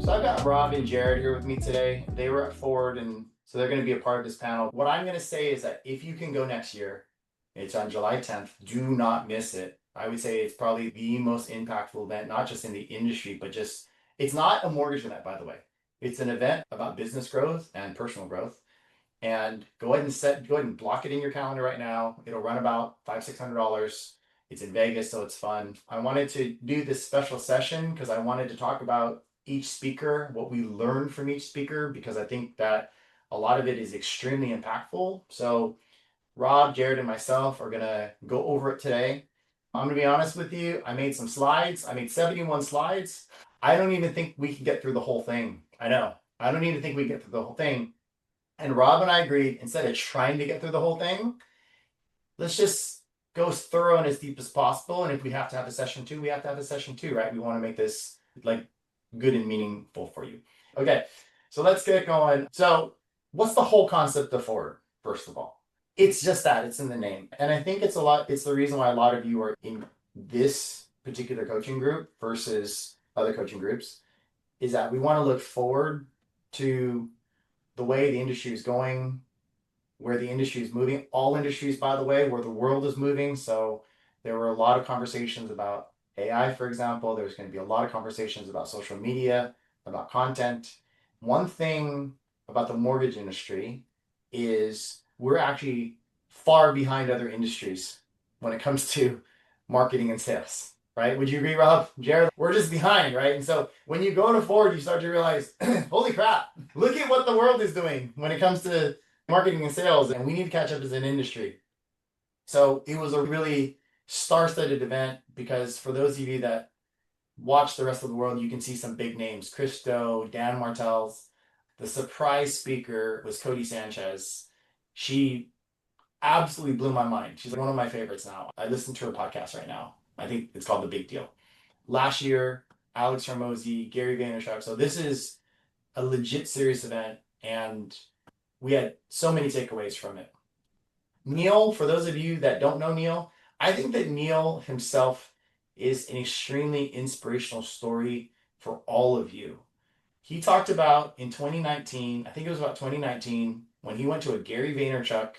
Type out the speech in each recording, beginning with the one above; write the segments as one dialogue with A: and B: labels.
A: So I've got Rob and Jared here with me today. They were at Ford, and so they're going to be a part of this panel. What I'm going to say is that if you can go next year, it's on July 10th. Do not miss it. I would say it's probably the most impactful event, not just in the industry, but just it's not a mortgage event, by the way. It's an event about business growth and personal growth. And go ahead and block it in your calendar right now. It'll run about $500-600. It's in Vegas, so it's fun. I wanted to do this special session because I wanted to talk about each speaker, what we learned from each speaker, because I think that a lot of it is extremely impactful. So Rob, Jared, and myself are gonna go over it today. I'm gonna be honest with you. I made some slides. I made 71 slides. I don't even think we can get through the whole thing. I know. I don't even think we get through the whole thing. And Rob and I agreed, instead of trying to get through the whole thing, let's just go as thorough and as deep as possible. And if we have to have a session two, we have to have a session two, right? We want to make this like good and meaningful for you. Okay, so let's get going. So what's the whole concept of Ford, first of all? It's just that, it's in the name. And I think it's the reason why a lot of you are in this particular coaching group versus other coaching groups, is that we want to look forward to the way the industry is going, where the industry is moving, all industries, by the way, where the world is moving. So there were a lot of conversations about AI, for example. There's going to be a lot of conversations about social media, about content. One thing about the mortgage industry is we're actually far behind other industries when it comes to marketing and sales, right? Would you agree, Rob? Jared, we're just behind, right? And so when you go to Ford, you start to realize, holy crap, look at what the world is doing when it comes to marketing and sales, and we need to catch up as an industry. So it was a really star-studded event, because for those of you that watch the rest of the world, you can see some big names. Christo, Dan Martell's. The surprise speaker was Cody Sanchez. She absolutely blew my mind. She's one of my favorites now. I listen to her podcast right now. I think it's called The Big Deal. Last year, Alex Hormozy, Gary Vaynerchuk. So this is a legit serious event, and we had so many takeaways from it. Neil, for those of you that don't know Neil, I think that Neil himself is an extremely inspirational story for all of you. He talked about in 2019, I think it was about 2019, when he went to a Gary Vaynerchuk,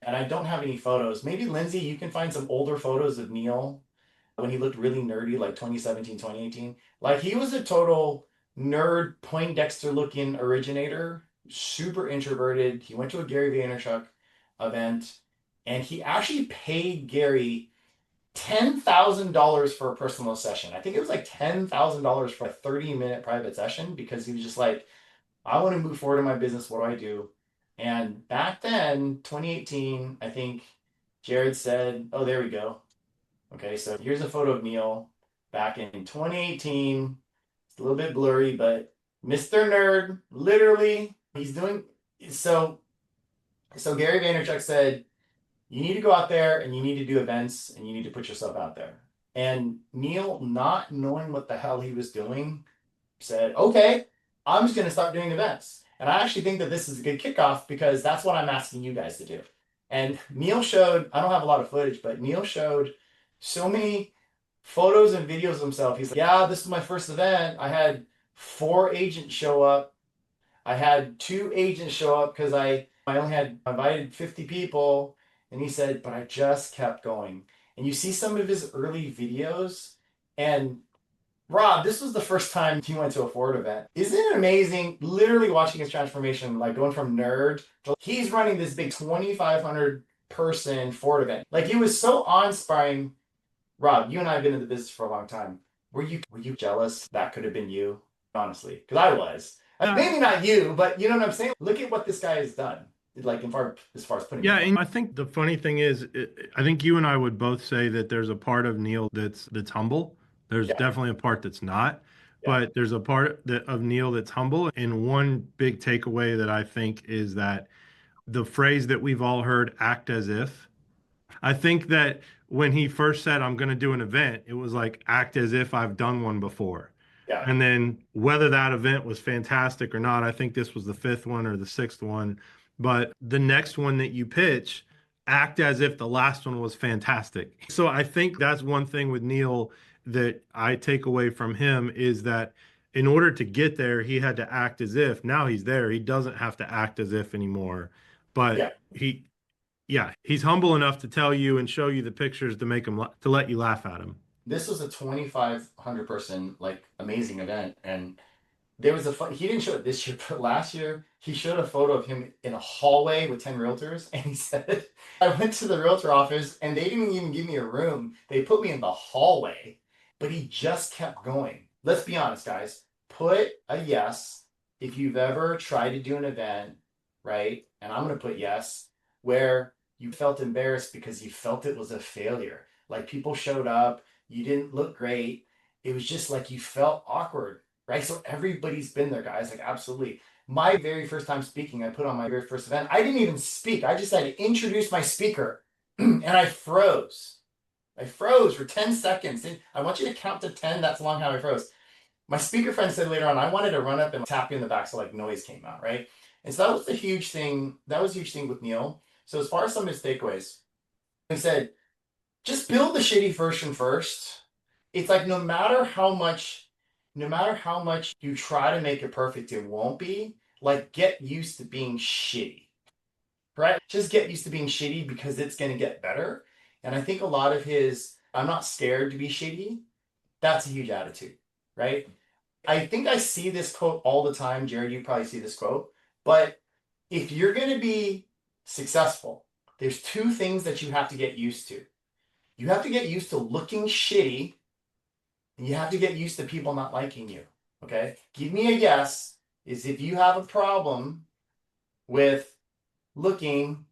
A: and I don't have any photos. Maybe Lindsay, you can find some older photos of Neil when he looked really nerdy, like 2017, 2018. Like, he was a total nerd, Poindexter looking originator, super introverted. He went to a Gary Vaynerchuk event, and he actually paid Gary $10,000 for a personal session. I think it was like $10,000 for a 30-minute private session, because he was just like, I want to move forward in my business. What do I do? And back then, 2018, I think Jared said, oh, there we go. Okay, so here's a photo of Neil back in 2018. It's a little bit blurry, but Mr. Nerd, literally, he's doing so. So Gary Vaynerchuk said, you need to go out there and you need to do events and you need to put yourself out there. And Neil, not knowing what the hell he was doing, said, okay, I'm just going to start doing events. And I actually think that this is a good kickoff, because that's what I'm asking you guys to do. And Neil showed, I don't have a lot of footage, but Neil showed so many photos and videos of himself. He's like, yeah, this is my first event. I had 4 agents show up. I had 2 agents show up because I only had invited 50 people. And he said, but I just kept going. And you see some of his early videos, and Rob, this was the first time he went to a Ford event. Isn't it amazing, literally watching his transformation, like going from nerd to he's running this big 2,500 person Ford event. Like, it was so awe-inspiring. Rob, you and I have been in the business for a long time. Were you jealous that could have been you? Honestly, because I was. Maybe not you, but you know what I'm saying? Look at what this guy has done. Like, as far as putting.
B: Yeah, and I think the funny thing is, I think you and I would both say that there's a part of Neil that's humble. There's definitely a part that's not, but there's a part of Neil that's humble. And one big takeaway that I think is that the phrase that we've all heard, "act as if." I think that when he first said, "I'm going to do an event," it was like, act as if I've done one before.
A: Yeah.
B: And then whether that event was fantastic or not, I think this was the 5th one or the 6th one. But the next one that you pitch, act as if the last one was fantastic. So I think that's one thing with Neil that I take away from him, is that in order to get there, he had to act as if. Now he's there. He doesn't have to act as if anymore. But
A: Yeah.
B: yeah, he's humble enough to tell you and show you the pictures to make him to let you laugh at him.
A: This was a 2,500 person like amazing event, and there was a fun, he didn't show it this year, but last year he showed a photo of him in a hallway with 10 realtors. And he said, I went to the realtor office and they didn't even give me a room. They put me in the hallway, but he just kept going. Let's be honest, guys. Put a yes if you've ever tried to do an event, right? And I'm going to put yes, where you felt embarrassed because you felt it was a failure. Like people showed up, you didn't look great. It was just like you felt awkward, right? So everybody's been there, guys. Like, absolutely. My very first time speaking, I put on my very first event. I didn't even speak. I just had to introduce my speaker and I froze. I froze for 10 seconds. And I want you to count to 10. That's long how I froze. My speaker friend said later on, I wanted to run up and tap you in the back so like noise came out, right? And so that was the huge thing. That was a huge thing with Neil. So as far as some of his takeaways, he said, just build the shitty version first. It's like no matter how much you try to make it perfect, it won't be. Like, get used to being shitty, right? Just get used to being shitty because it's going to get better. And I think a lot of his, I'm not scared to be shitty, that's a huge attitude, right? I think I see this quote all the time. Jared, you probably see this quote. But if you're going to be successful, there's two things that you have to get used to. You have to get used to looking shitty, and you have to get used to people not liking you. Okay? Give me a yes is if you have a problem with looking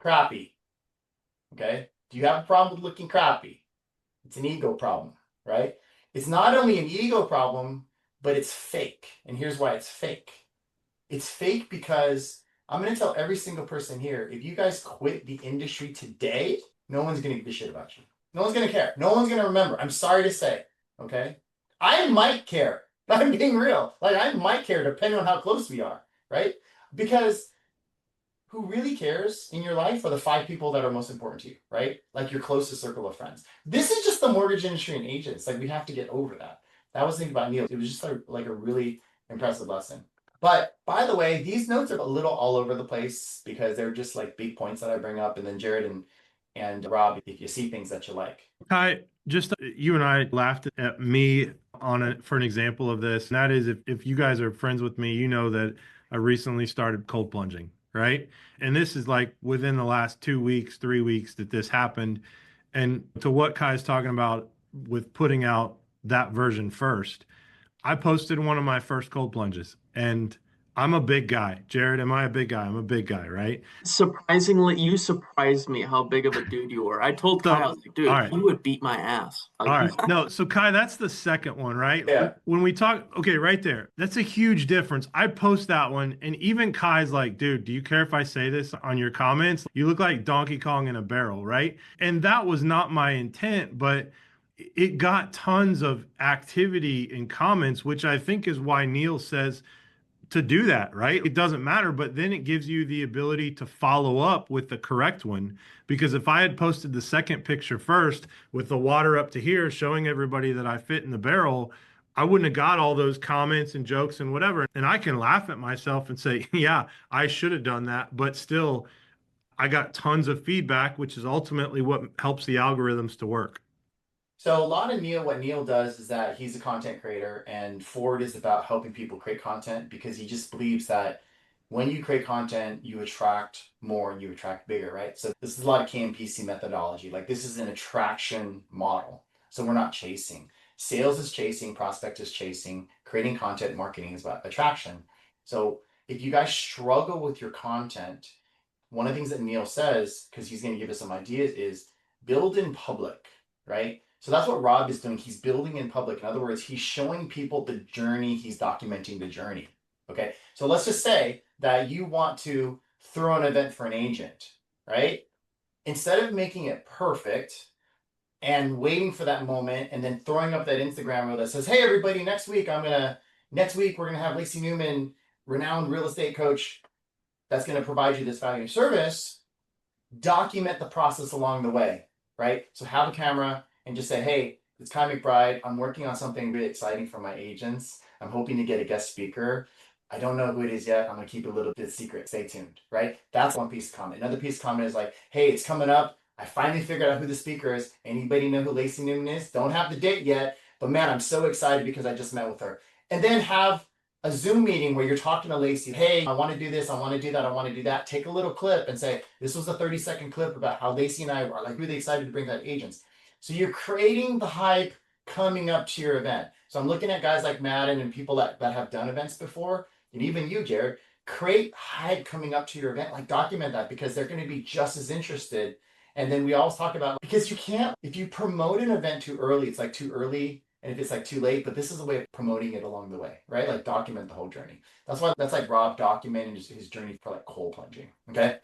A: crappy. Okay? Do you have a problem with looking crappy? It's an ego problem, right? It's not only an ego problem, but it's fake. And here's why it's fake. It's fake because I'm going to tell every single person here, if you guys quit the industry today, no one's going to give a shit about you. No one's going to care. No one's going to remember. I'm sorry to say. Okay. I might care. I'm being real. Like, I might care depending on how close we are. Right. Because who really cares in your life are the 5 people that are most important to you. Right. Like your closest circle of friends. This is just the mortgage industry and agents. Like, we have to get over that. That was the thing about Neil. It was just like a really impressive lesson. But by the way, these notes are a little all over the place because they're just like big points that I bring up. And then Jared and Rob, if you see things that you like.
B: Kai, just you and I laughed at me on it for an example of this. And that is if you guys are friends with me, you know that I recently started cold plunging, right? And this is like within the last 2 weeks, 3 weeks that this happened. And to what Kai's talking about with putting out that version first, I posted one of my first cold plunges and I'm a big guy. Jared, am I a big guy? I'm a big guy, right?
C: Surprisingly, you surprised me how big of a dude you were. I told Kai, I
B: So,
C: was like,
B: all
C: dude,
B: right.
C: he would beat my ass.
B: All right. No, so Kai, that's the second one, right?
A: Yeah.
B: When we talk, okay, right there, that's a huge difference. I post that one, and even Kai's like, dude, do you care if I say this on your comments? You look like Donkey Kong in a barrel, right? And that was not my intent, but it got tons of activity in comments, which I think is why Neil says to do that, right? It doesn't matter, but then it gives you the ability to follow up with the correct one. Because if I had posted the second picture first with the water up to here, showing everybody that I fit in the barrel, I wouldn't have got all those comments and jokes and whatever. And I can laugh at myself and say, yeah, I should have done that. But still, I got tons of feedback, which is ultimately what helps the algorithms to work.
A: So a lot of what Neil does is that he's a content creator, and Ford is about helping people create content because he just believes that when you create content, you attract more and you attract bigger, right? So this is a lot of KMPC methodology. Like, this is an attraction model. So we're not chasing. Sales is chasing, prospect is chasing, creating content, marketing is about attraction. So if you guys struggle with your content, one of the things that Neil says, because he's going to give us some ideas, is build in public, right? So that's what Rob is doing. He's building in public. In other words, he's showing people the journey. He's documenting the journey. Okay. So let's just say that you want to throw an event for an agent, right? Instead of making it perfect and waiting for that moment and then throwing up that Instagram reel that says, hey, everybody, next week we're going to have Lacey Newman, renowned real estate coach, that's going to provide you this value service. Document the process along the way, right? So have a camera and just say, hey, it's Kai McBride. I'm working on something really exciting for my agents. I'm hoping to get a guest speaker. I don't know who it is yet. I'm going to keep it a little bit secret. Stay tuned, right? That's one piece of comment. Another piece of comment is like, hey, it's coming up. I finally figured out who the speaker is. Anybody know who Lacey Newman is? Don't have the date yet, but man, I'm so excited because I just met with her. And then have a Zoom meeting where you're talking to Lacey. Hey, I want to do this. I want to do that. I want to do that. Take a little clip and say, this was a 30-second clip about how Lacey and I are like really excited to bring that agents. So you're creating the hype coming up to your event. So I'm looking at guys like Madden and people that have done events before, and even you, Jared, create hype coming up to your event, like document that because they're going to be just as interested. And then we always talk about, because you can't, if you promote an event too early, it's like too early. And if it's like too late, but this is a way of promoting it along the way, right? Like document the whole journey. That's why that's like Rob documenting his journey for like cold plunging. Okay.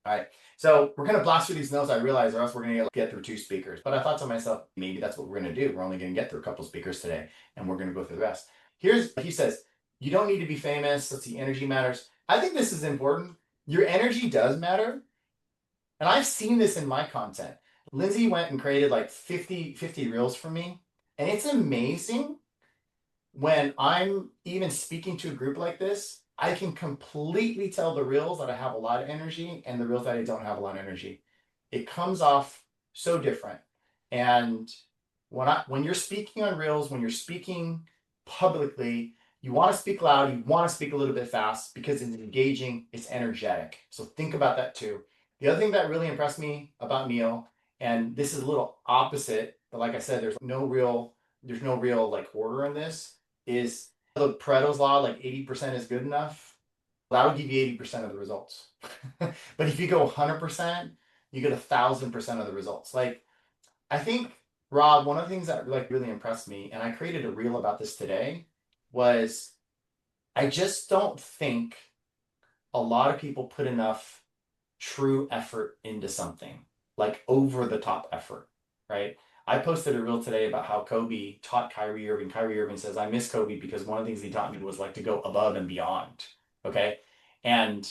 A: All right. So we're going to blast through these notes. I realize or else we're going to get through 2 speakers, but I thought to myself, maybe that's what we're going to do. We're only going to get through a couple speakers today and we're going to go through the rest. He says, you don't need to be famous. Let's see. Energy matters. I think this is important. Your energy does matter. And I've seen this in my content. Lindsay went and created like 50 reels for me. And it's amazing when I'm even speaking to a group like this, I can completely tell the reels that I have a lot of energy and the reels that I don't have a lot of energy. It comes off so different. And when you're speaking on reels, when you're speaking publicly, you want to speak loud, you want to speak a little bit fast because it's engaging, it's energetic. So think about that too. The other thing that really impressed me about Neil, and this is a little opposite, but like I said, there's no real like order in this, is the Pareto's law, like 80% is good enough. That'll give you 80% of the results. But if you go 100%, you get 1,000% of the results. Like, I think, Rob, one of the things that like really impressed me, and I created a reel about this today, was I just don't think a lot of people put enough true effort into something, like over the top effort, right? I posted a reel today about how Kobe taught Kyrie Irving. Kyrie Irving says, I miss Kobe because one of the things he taught me was like to go above and beyond. Okay. And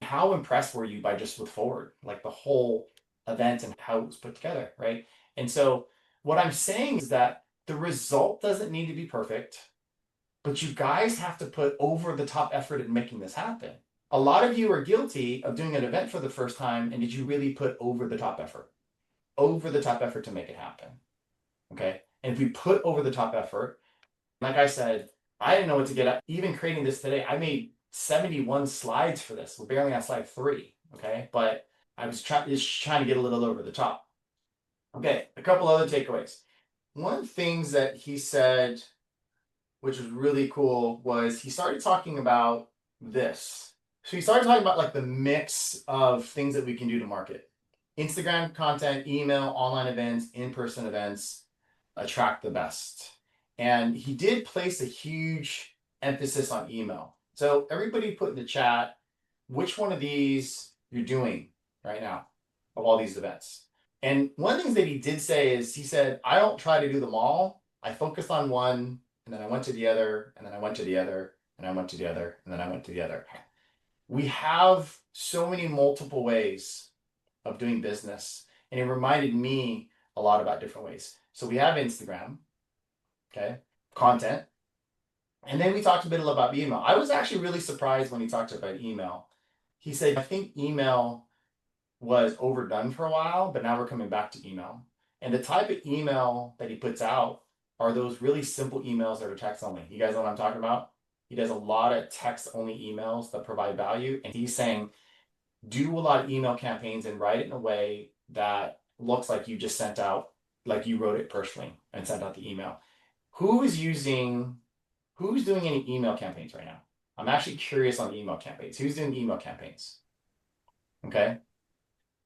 A: how impressed were you by just with Forward, like the whole event and how it was put together, right? And so what I'm saying is that the result doesn't need to be perfect, but you guys have to put over the top effort in making this happen. A lot of you are guilty of doing an event for the first time, and did you really put over the top effort? Over the top effort to make it happen. Okay. And if we put over the top effort, like I said, I didn't know what to get at. Even creating this today, I made 71 slides for this. We're barely on slide 3. Okay. But I was just trying to get a little over the top. Okay. A couple other takeaways. One of the things that he said, which was really cool, was he started talking about this. So he started talking about like the mix of things that we can do to market. Instagram content, email, online events, in-person events, attract the best. And he did place a huge emphasis on email. So everybody put in the chat which one of these you're doing right now of all these events. And one of the things that he did say is he said, I don't try to do them all. I focused on one, and then I went to the other, and then I went to the other, and I went to the other, and then I went to the other. We have so many multiple ways of doing business. And it reminded me a lot about different ways. So we have Instagram, okay, content. And then we talked a bit about email. I was actually really surprised when he talked about email. He said, I think email was overdone for a while, but now we're coming back to email. And the type of email that he puts out are those really simple emails that are text only. You guys know what I'm talking about? He does a lot of text only emails that provide value. And he's saying, do a lot of email campaigns and write it in a way that looks like you just sent out, like you wrote it personally and sent out the email. Who's doing any email campaigns right now? I'm actually curious on email campaigns. Who's doing email campaigns? Okay.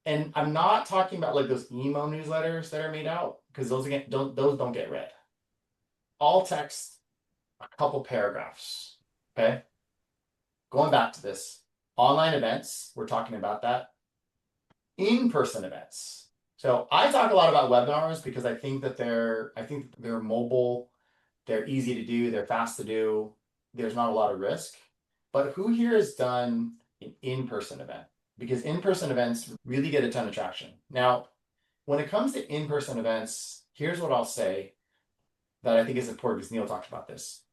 A: And I'm not talking about like those email newsletters that are made out, because those don't get read. All text, a couple paragraphs. Okay. Going back to this. Online events, we're talking about that. In-person events. So I talk a lot about webinars because I think they're mobile, they're easy to do, they're fast to do, there's not a lot of risk. But who here has done an in-person event? Because in-person events really get a ton of traction. Now, when it comes to in-person events, here's what I'll say that I think is important because Neil talked about this.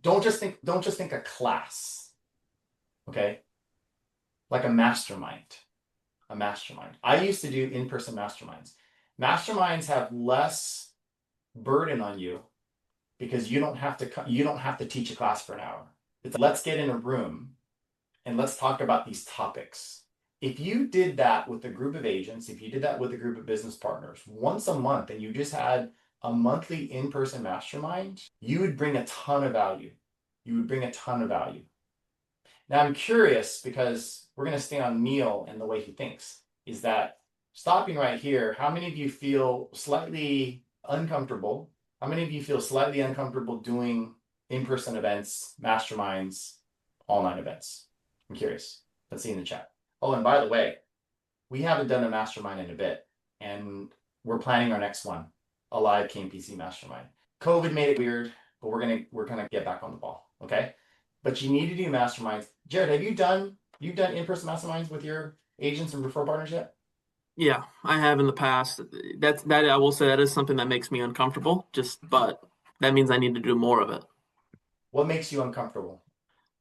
A: don't just think a class, okay? Like a mastermind. A mastermind. I used to do in-person masterminds. Masterminds have less burden on you because you don't have to teach a class for an hour. It's let's get in a room and let's talk about these topics. If you did that with a group of agents, if you did that with a group of business partners once a month and you just had a monthly in-person mastermind, you would bring a ton of value. You would bring a ton of value. Now I'm curious because we're going to stay on Neil and the way he thinks. Is that stopping right here? How many of you feel slightly uncomfortable? How many of you feel slightly uncomfortable doing in-person events, masterminds, online events? I'm curious. Let's see in the chat. Oh, and by the way, we haven't done a mastermind in a bit, and we're planning our next one, a live KMPC mastermind. COVID made it weird, but we're gonna get back on the ball, okay? But you need to do masterminds. Jared, have you done in-person masterminds with your agents and referral partners yet?
C: Yeah, I have in the past. That I will say that is something that makes me uncomfortable. But that means I need to do more of it.
A: What makes you uncomfortable?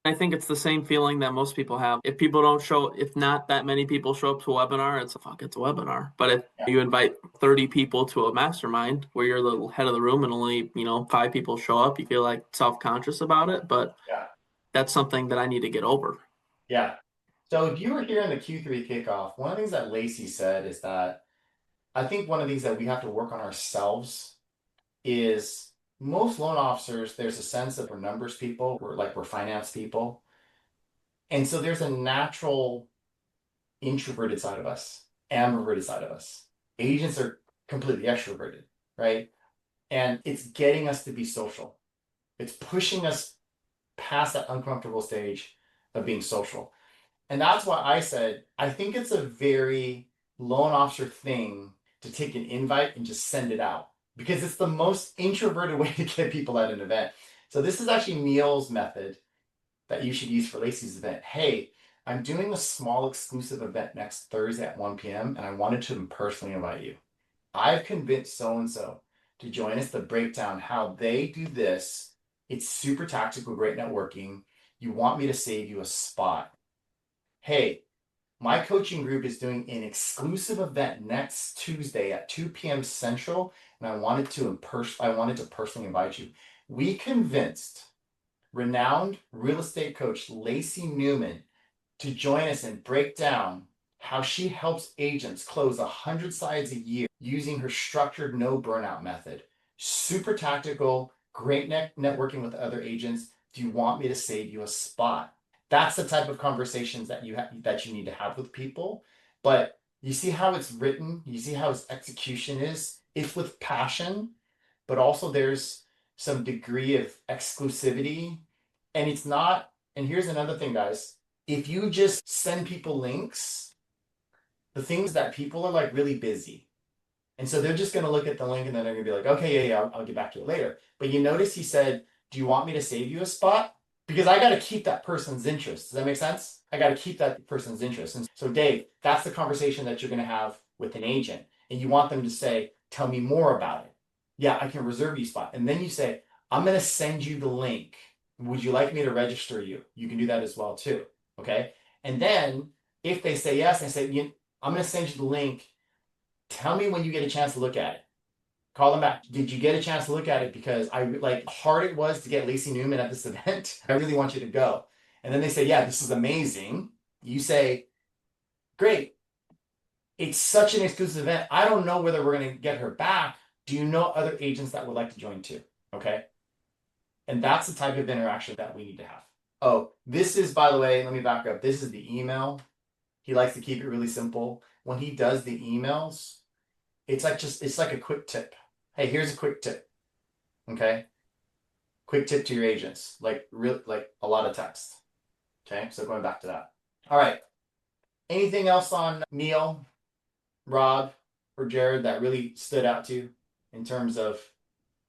C: I think it's the same feeling that most people have. If not that many people show up to a webinar, it's a webinar. But if
A: Yeah.
C: you invite 30 people to a mastermind where you're the head of the room and only, 5 people show up, you feel like self-conscious about it. But
A: Yeah.
C: that's something that I need to get over.
A: Yeah. So if you were here in the Q3 kickoff, one of the things that Lacey said is that I think one of the things that we have to work on ourselves is most loan officers, there's a sense that we're numbers people, we're finance people. And so there's a natural introverted side of us, ambiverted side of us. Agents are completely extroverted, right? And it's getting us to be social. It's pushing us past that uncomfortable stage of being social. And that's why I said, I think it's a very loan officer thing to take an invite and just send it out because it's the most introverted way to get people at an event. So this is actually Neil's method that you should use for Lacey's event. Hey, I'm doing a small exclusive event next Thursday at 1 p.m. and I wanted to personally invite you. I've convinced so-and-so to join us to break down how they do this. It's super tactical, great networking. You want me to save you a spot. Hey, my coaching group is doing an exclusive event next Tuesday at 2 p.m. Central, and I wanted to personally invite you. We convinced renowned real estate coach Lacey Newman to join us and break down how she helps agents close 100 sides a year using her structured no burnout method. Super tactical, great networking with other agents. Do you want me to save you a spot? That's the type of conversations that you need to have with people. But you see how it's written, you see how its execution is. It's with passion, but also there's some degree of exclusivity. And it's not, and here's another thing, guys. If you just send people links, the things that people are like really busy. And so they're just going to look at the link and then they're going to be like, okay, yeah, I'll get back to it later. But you notice he said, do you want me to save you a spot? Because I got to keep that person's interest. Does that make sense? I got to keep that person's interest. And so, Dave, that's the conversation that you're going to have with an agent. And you want them to say, tell me more about it. Yeah, I can reserve you a spot. And then you say, I'm going to send you the link. Would you like me to register you? You can do that as well, too. Okay. And then if they say yes, I say, I'm going to send you the link. Tell me when you get a chance to look at it. Call them back. Did you get a chance to look at it? Because I like hard it was to get Lacey Newman at this event. I really want you to go. And then they say, yeah, this is amazing. You say, great. It's such an exclusive event. I don't know whether we're going to get her back. Do you know other agents that would like to join too? Okay. And that's the type of interaction that we need to have. Oh, this is, by the way, let me back up. This is the email. He likes to keep it really simple. When he does the emails, it's like a quick tip. Hey, here's a quick tip. Okay. Quick tip to your agents, like a lot of text. Okay. So going back to that. All right. Anything else on Neil, Rob, or Jared that really stood out to you in terms of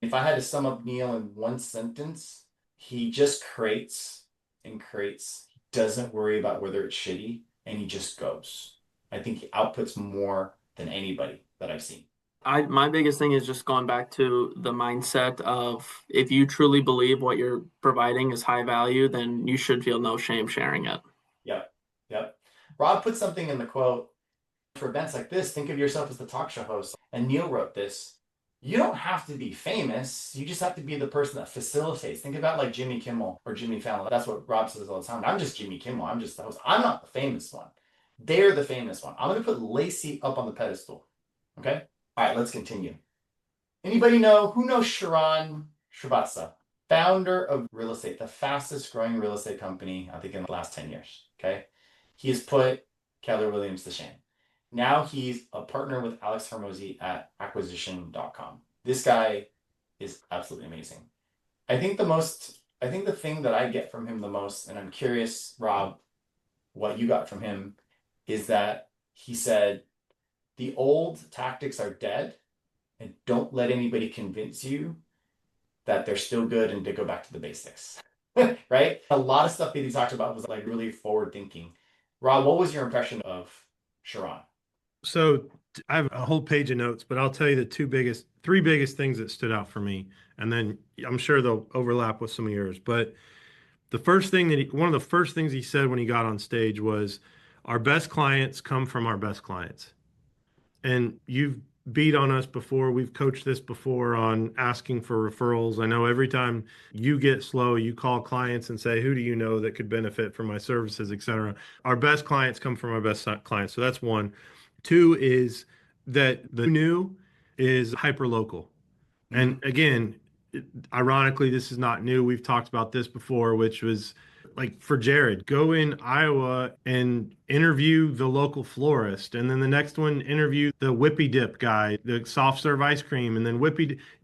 A: if I had to sum up Neil in one sentence, he just creates and creates. He doesn't worry about whether it's shitty and he just goes. I think he outputs more than anybody that I've seen.
C: My biggest thing is just going back to the mindset of if you truly believe what you're providing is high value, then you should feel no shame sharing it.
A: Yep. Yep. Rob put something in the quote, for events like this, think of yourself as the talk show host. And Neil wrote this. You don't have to be famous. You just have to be the person that facilitates. Think about like Jimmy Kimmel or Jimmy Fallon. That's what Rob says all the time. I'm just Jimmy Kimmel. I'm just the host. I'm not the famous one. They're the famous one. I'm going to put Lacey up on the pedestal. Okay? All right, let's continue. Anybody know, who knows Sharon Shabazz, founder of real estate, the fastest growing real estate company, I think in the last 10 years. Okay? He has put Keller Williams to shame. Now he's a partner with Alex Hermosi at acquisition.com. This guy is absolutely amazing. I think the thing that I get from him the most, and I'm curious, Rob, what you got from him, is that he said, the old tactics are dead, and don't let anybody convince you that they're still good and to go back to the basics. Right? A lot of stuff that he talked about was like really forward thinking. Rob, what was your impression of Sharon?
B: So I have a whole page of notes, but I'll tell you the three biggest things that stood out for me. And then I'm sure they'll overlap with some of yours. But one of the first things he said when he got on stage was, our best clients come from our best clients. And you've beat on us before. We've coached this before on asking for referrals. I know every time you get slow, you call clients and say, who do you know that could benefit from my services, et cetera. Our best clients come from our best clients. So that's one. Two is that the new is hyper local. And again, ironically, this is not new. We've talked about this before, which was like for Jared, go in Iowa and interview the local florist. And then the next one, interview the Whippy Dip guy, the soft serve ice cream. And then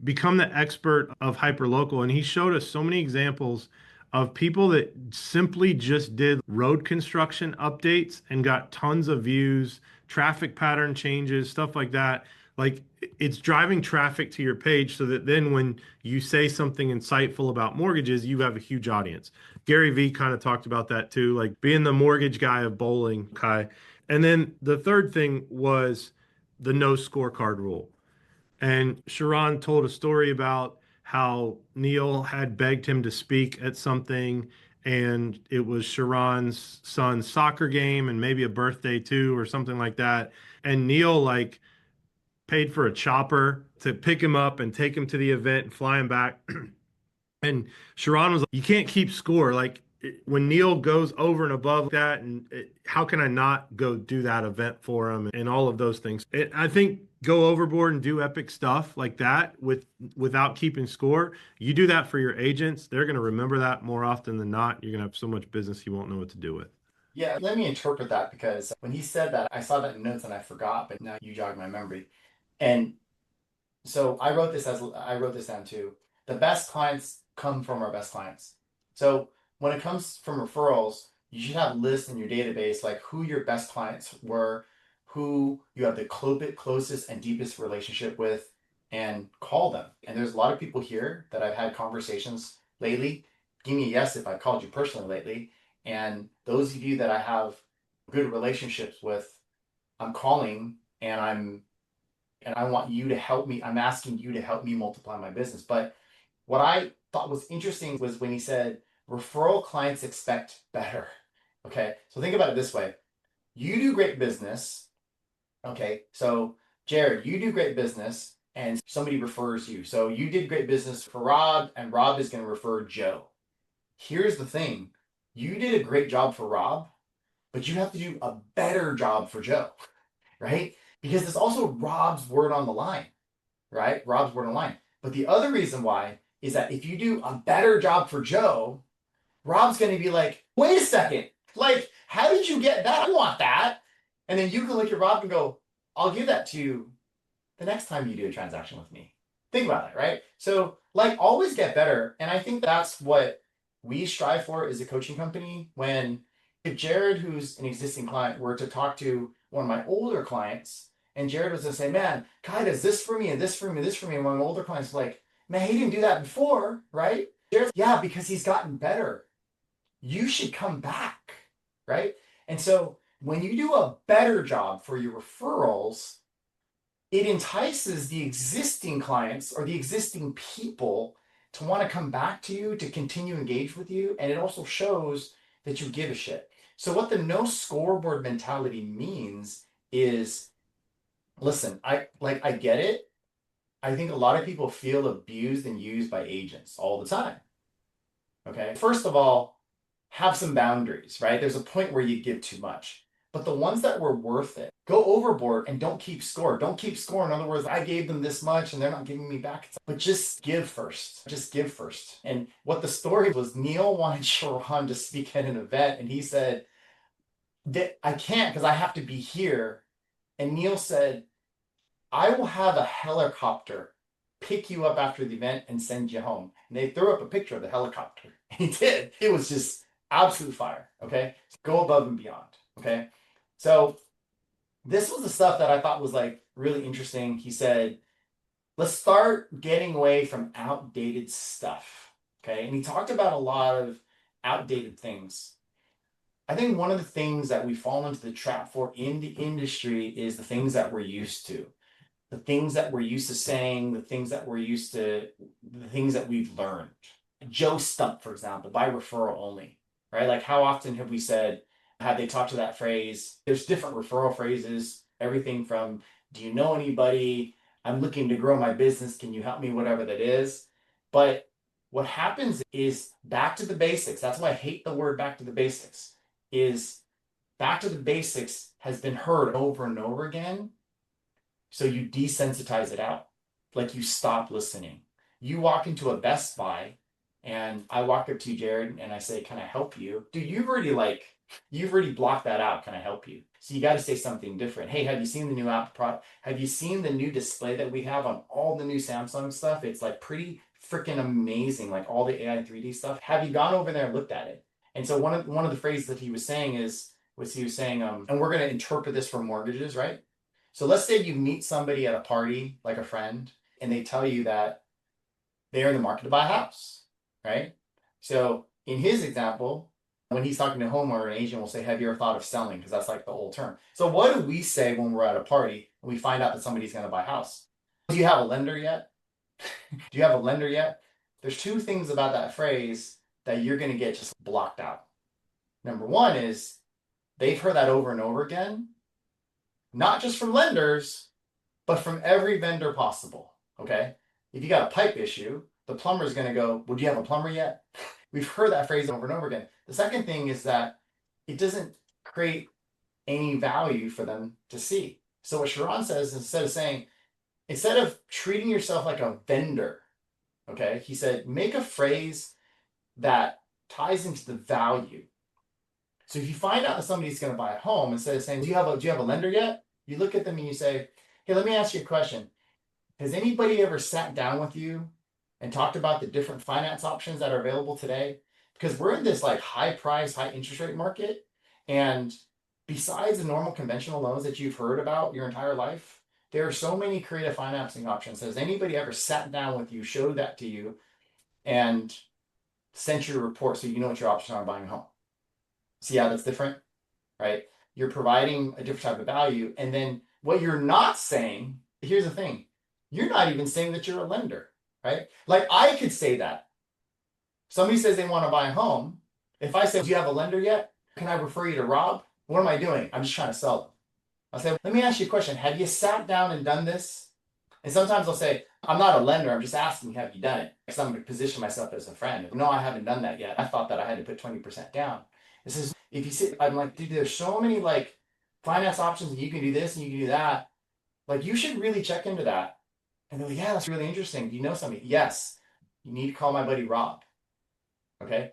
B: become the expert of hyper local. And he showed us so many examples of people that simply just did road construction updates and got tons of views, traffic pattern changes, stuff like that. Like, it's driving traffic to your page so that then when you say something insightful about mortgages, you have a huge audience. Gary Vee kind of talked about that too, like being the mortgage guy of bowling, Kai. And then the third thing was the no scorecard rule. And Sharon told a story about how Neil had begged him to speak at something, and it was Sharon's son's soccer game and maybe a birthday too, or something like that. And Neil like paid for a chopper to pick him up and take him to the event and fly him back. And Sharon was like, you can't keep score. Like, when Neil goes over and above that, and how can I not go do that event for him and all of those things? I think go overboard and do epic stuff like that without keeping score. You do that for your agents, they're going to remember that more often than not. You're going to have so much business you won't know what to do with.
A: Yeah, let me interpret that, because when he said that, I saw that in notes and I forgot, but now you jogged my memory. And so I wrote this down too. The best clients come from our best clients. So when it comes from referrals, you should have lists in your database like who your best clients were, who you have the closest and deepest relationship with, and call them. And there's a lot of people here that I've had conversations lately. Give me a yes if I called you personally lately. And those of you that I have good relationships with, I'm calling and I want you to help me. I'm asking you to help me multiply my business. But what I thought was interesting was when he said, referral clients expect better. Okay. So think about it this way. You do great business. Okay. So Jared, you do great business and somebody refers you. So you did great business for Rob, and Rob is going to refer Joe. Here's the thing. You did a great job for Rob, but you have to do a better job for Joe, right? Because there's also Rob's word on the line, right? Rob's word on the line. But the other reason why is that if you do a better job for Joe, Rob's going to be like, wait a second, like, how did you get that? I want that. And then you can look at Rob and go, I'll give that to you the next time you do a transaction with me. Think about that, right? So like, always get better. And I think that's what we strive for as a coaching company. When if Jared, who's an existing client, were to talk to one of my older clients, and Jared was to say, man, Kai does this for me and this for me and this for me. And one of my older clients was like, man, he didn't do that before, right? Jared, yeah, because he's gotten better. You should come back, right? And so when you do a better job for your referrals, it entices the existing clients or the existing people to want to come back to you, to continue engage with you. And it also shows that you give a shit. So what the no scoreboard mentality means is, listen, I get it. I think a lot of people feel abused and used by agents all the time. Okay. First of all, have some boundaries, right? There's a point where you give too much. But the ones that were worth it, go overboard and don't keep score. Don't keep score. In other words, I gave them this much and they're not giving me back. But just give first. Just give first. And what the story was, Neil wanted Sharon to speak at an event, and he said, I can't because I have to be here. And Neil said, I will have a helicopter pick you up after the event and send you home. And they threw up a picture of the helicopter. He did. It was just absolute fire. Okay. Go above and beyond. Okay. So this was the stuff that I thought was like really interesting. He said, let's start getting away from outdated stuff. Okay. And he talked about a lot of outdated things. I think one of the things that we fall into the trap for in the industry is the things that we're used to. The things that we're used to saying, the things that we've learned. Joe Stump, for example, by referral only, right? Like how often have we said, have they talked to that phrase? There's different referral phrases, everything from, do you know anybody? I'm looking to grow my business. Can you help me? Whatever that is. But what happens is back to the basics. That's why I hate the word back to the basics, is back to the basics has been heard over and over again. So you desensitize it out. Like you stop listening. You walk into a Best Buy and I walk up to you, Jared, and I say, can I help you? Dude, you've already blocked that out. Can I help you? So you got to say something different. Hey, have you seen the new app product? Have you seen the new display that we have on all the new Samsung stuff? It's like pretty freaking amazing, like all the AI 3D stuff. Have you gone over there and looked at it? And so one of the phrases that he was saying, and we're going to interpret this for mortgages, right? So let's say you meet somebody at a party, like a friend, and they tell you that they're in the market to buy a house, right? So in his example, when he's talking to a homeowner, an agent will say, have you ever thought of selling? Because that's like the old term. So what do we say when we're at a party and we find out that somebody's going to buy a house? Do you have a lender yet? Do you have a lender yet? There's two things about that phrase that you're going to get just blocked out. Number one is they've heard that over and over again, not just from lenders, but from every vendor possible. Okay. If you got a pipe issue, the plumber is going to go, well, do you have a plumber yet? We've heard that phrase over and over again. The second thing is that it doesn't create any value for them to see. So what Sharon says, instead of treating yourself like a vendor, okay, he said, make a phrase that ties into the value. So if you find out that somebody's going to buy a home, instead of saying, do you have a lender yet? You look at them and you say, hey, let me ask you a question. Has anybody ever sat down with you and talked about the different finance options that are available today? Because we're in this like high price, high interest rate market. And besides the normal conventional loans that you've heard about your entire life, there are so many creative financing options. Has anybody ever sat down with you, showed that to you, and sent you a report so you know what your options are buying a home? See how that's different, right? You're providing a different type of value. And then what you're not saying, here's the thing, you're not even saying that you're a lender, right? Like I could say that. Somebody says they want to buy a home. If I say, do you have a lender yet? Can I refer you to Rob? What am I doing? I'm just trying to sell them. I'll say, let me ask you a question. Have you sat down and done this? And sometimes I'll say, I'm not a lender. I'm just asking, have you done it? Because I'm going to position myself as a friend. No, I haven't done that yet. I thought that I had to put 20% down. It says, if you sit, I'm like, dude, there's so many like finance options and you can do this and you can do that. Like you should really check into that. And they're like, yeah, that's really interesting. Do you know somebody? Yes. You need to call my buddy Rob. Okay.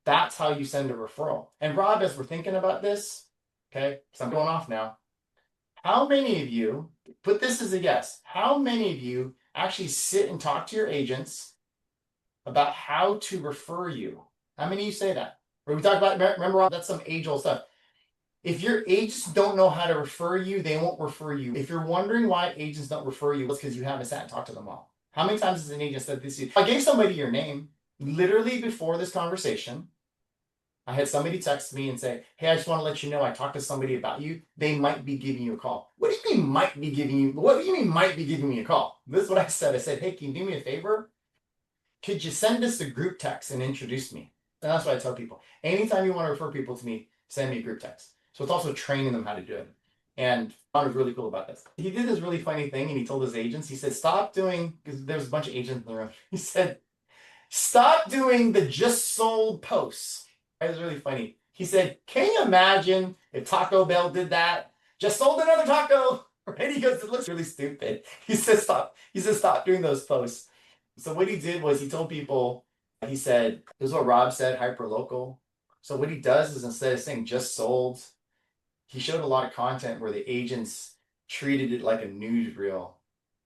A: That's how you send a referral. And Rob, as we're thinking about this, okay, so I'm going off now. How many of you, put this as a yes, how many of you actually sit and talk to your agents about how to refer you? How many of you say that? Or we talk about, remember, that's some age-old stuff. If your agents don't know how to refer you, they won't refer you. If you're wondering why agents don't refer you, it's because you haven't sat and talked to them all. How many times has an agent said this to you? I gave somebody your name literally before this conversation. I had somebody text me and say, hey, I just want to let you know I talked to somebody about you. They might be giving you a call. What do you mean might be giving you? What do you mean might be giving me a call? This is what I said. I said, hey, can you do me a favor? Could you send us a group text and introduce me? And that's what I tell people. Anytime you want to refer people to me, send me a group text. So it's also training them how to do it. And Ron was really cool about this. He did this really funny thing and he told his agents, he said, stop doing, because there's a bunch of agents in the room. He said, stop doing the just sold posts. It was really funny. He said, can you imagine if Taco Bell did that? Just sold another taco. Right? He goes, it looks really stupid. He says, stop. He says, stop doing those posts. So what he did was he told people, he said, this is what Rob said, hyper local. So what he does is instead of saying just sold, he showed a lot of content where the agents treated it like a newsreel,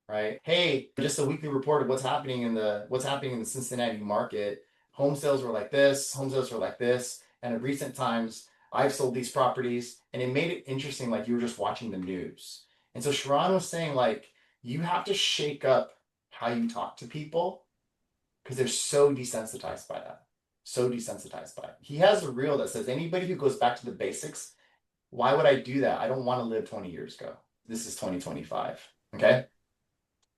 A: right? Hey, just a weekly report of what's happening in the Cincinnati market. Home sales were like this, home sales were like this, and in recent times I've sold these properties, and it made it interesting, like you were just watching the news. And so Sharon was saying, like, you have to shake up how you talk to people because they're so desensitized by that. So desensitized by it. He has a reel that says anybody who goes back to the basics, why would I do that? I don't want to live 20 years ago. This is 2025. Okay.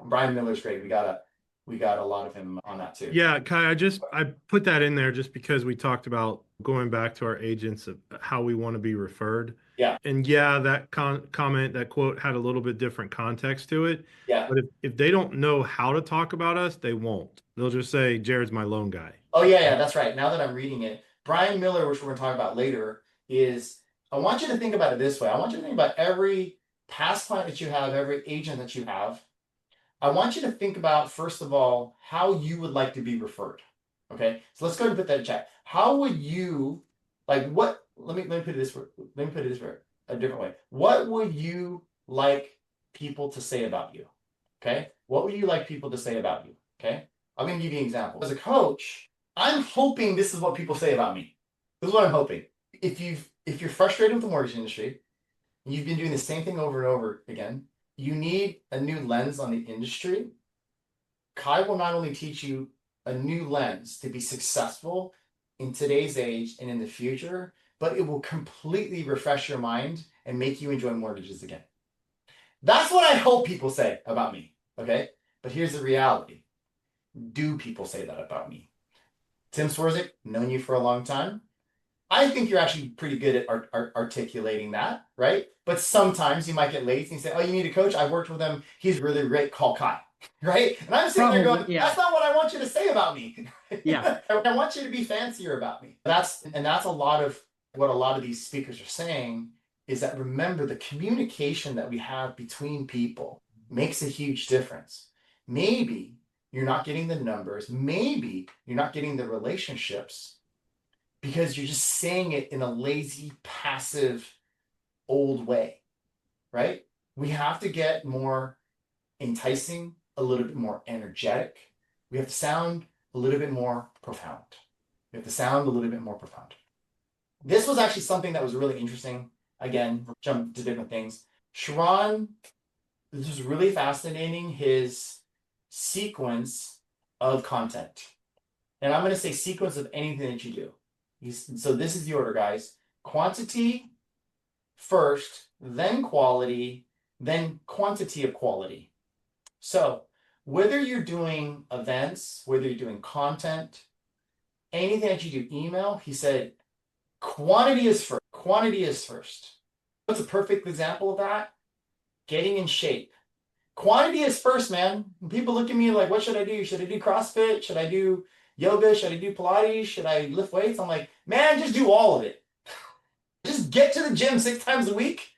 A: Brian Miller's great. We got a lot of him on that too.
B: Yeah, Kai, I put that in there just because we talked about going back to our agents of how we want to be referred.
A: Yeah.
B: And yeah, that comment, that quote had a little bit different context to it.
A: Yeah.
B: But if they don't know how to talk about us, they won't. They'll just say, Jared's my loan guy.
A: Oh, yeah, that's right. Now that I'm reading it, Brian Miller, which we're going to talk about later, is I want you to think about it this way. I want you to think about every past client that you have, every agent that you have. I want you to think about, first of all, how you would like to be referred. Okay, so let's go ahead and put that in chat. How would you like what? Let me put it this way. Let me put it this way, a different way. What would you like people to say about you? Okay, what would you like people to say about you? Okay, I'm going to give you an example. As a coach, I'm hoping this is what people say about me. This is what I'm hoping. If you're frustrated with the mortgage industry, and you've been doing the same thing over and over again, you need a new lens on the industry. Kai will not only teach you a new lens to be successful in today's age and in the future, but it will completely refresh your mind and make you enjoy mortgages again. That's what I hope people say about me, okay? But here's the reality. Do people say that about me? Tim Swerzik, known you for a long time. I think you're actually pretty good at articulating that, right? But sometimes you might get lazy and say, oh, you need a coach? I've worked with him. He's really great. Call Kai, right? And I'm sitting there going, that's not what I want you to say about me.
C: Yeah.
A: I want you to be fancier about me. That's a lot of what a lot of these speakers are saying is that, remember, the communication that we have between people makes a huge difference. Maybe you're not getting the numbers. Maybe you're not getting the relationships because you're just saying it in a lazy, passive, old way, right? We have to get more enticing, a little bit more energetic. We have to sound a little bit more profound. We have to sound a little bit more profound. This was actually something that was really interesting. Again, jump to different things. Sharon, this was really fascinating, his sequence of content. And I'm going to say sequence of anything that you do. So this is the order, guys. Quantity first, then quality, then quantity of quality. So whether you're doing events, whether you're doing content, anything that you do, email, he said, quantity is first. Quantity is first. What's a perfect example of that? Getting in shape. Quantity is first, man. When people look at me like, what should I do? Should I do CrossFit? Should I do yoga? Should I do Pilates? Should I lift weights? I'm like, man, just do all of it. Just get to the gym 6 times a week.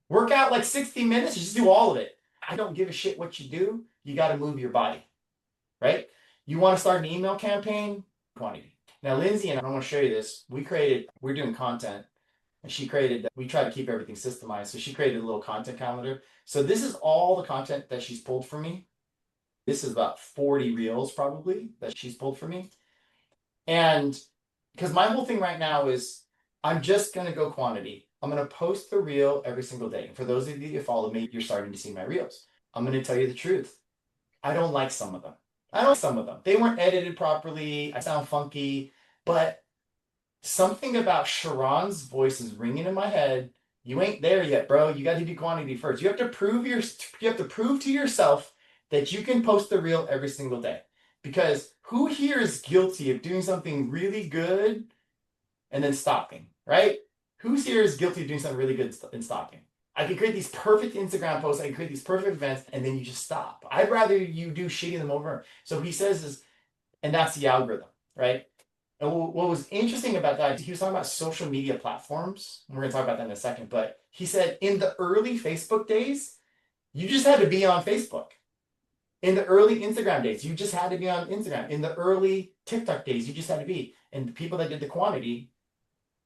A: Work out like 60 minutes. Just do all of it. I don't give a shit what you do. You got to move your body, right? You want to start an email campaign? Quantity. Now, Lindsay and I want to show you this. We're doing content. And we try to keep everything systemized. So she created a little content calendar. So this is all the content that she's pulled for me. This is about 40 reels probably that she's pulled for me. And because my whole thing right now is I'm just going to go quantity. I'm going to post the reel every single day. And for those of you that follow me, you're starting to see my reels. I'm going to tell you the truth. I don't like some of them. They weren't edited properly. I sound funky, but something about Sharon's voice is ringing in my head. You ain't there yet, bro. You got to do quantity first. You have to prove to yourself that you can post the reel every single day. Because who here is guilty of doing something really good and then stopping, right? Who's here is guilty of doing something really good and stopping? I can create these perfect Instagram posts, I can create these perfect events, and then you just stop. I'd rather you do shitty than over. So he says is, and that's the algorithm, right? And what was interesting about that, he was talking about social media platforms. We're going to talk about that in a second. But he said in the early Facebook days, you just had to be on Facebook. In the early Instagram days, you just had to be on Instagram. In the early TikTok days, you just had to be. And the people that did the quantity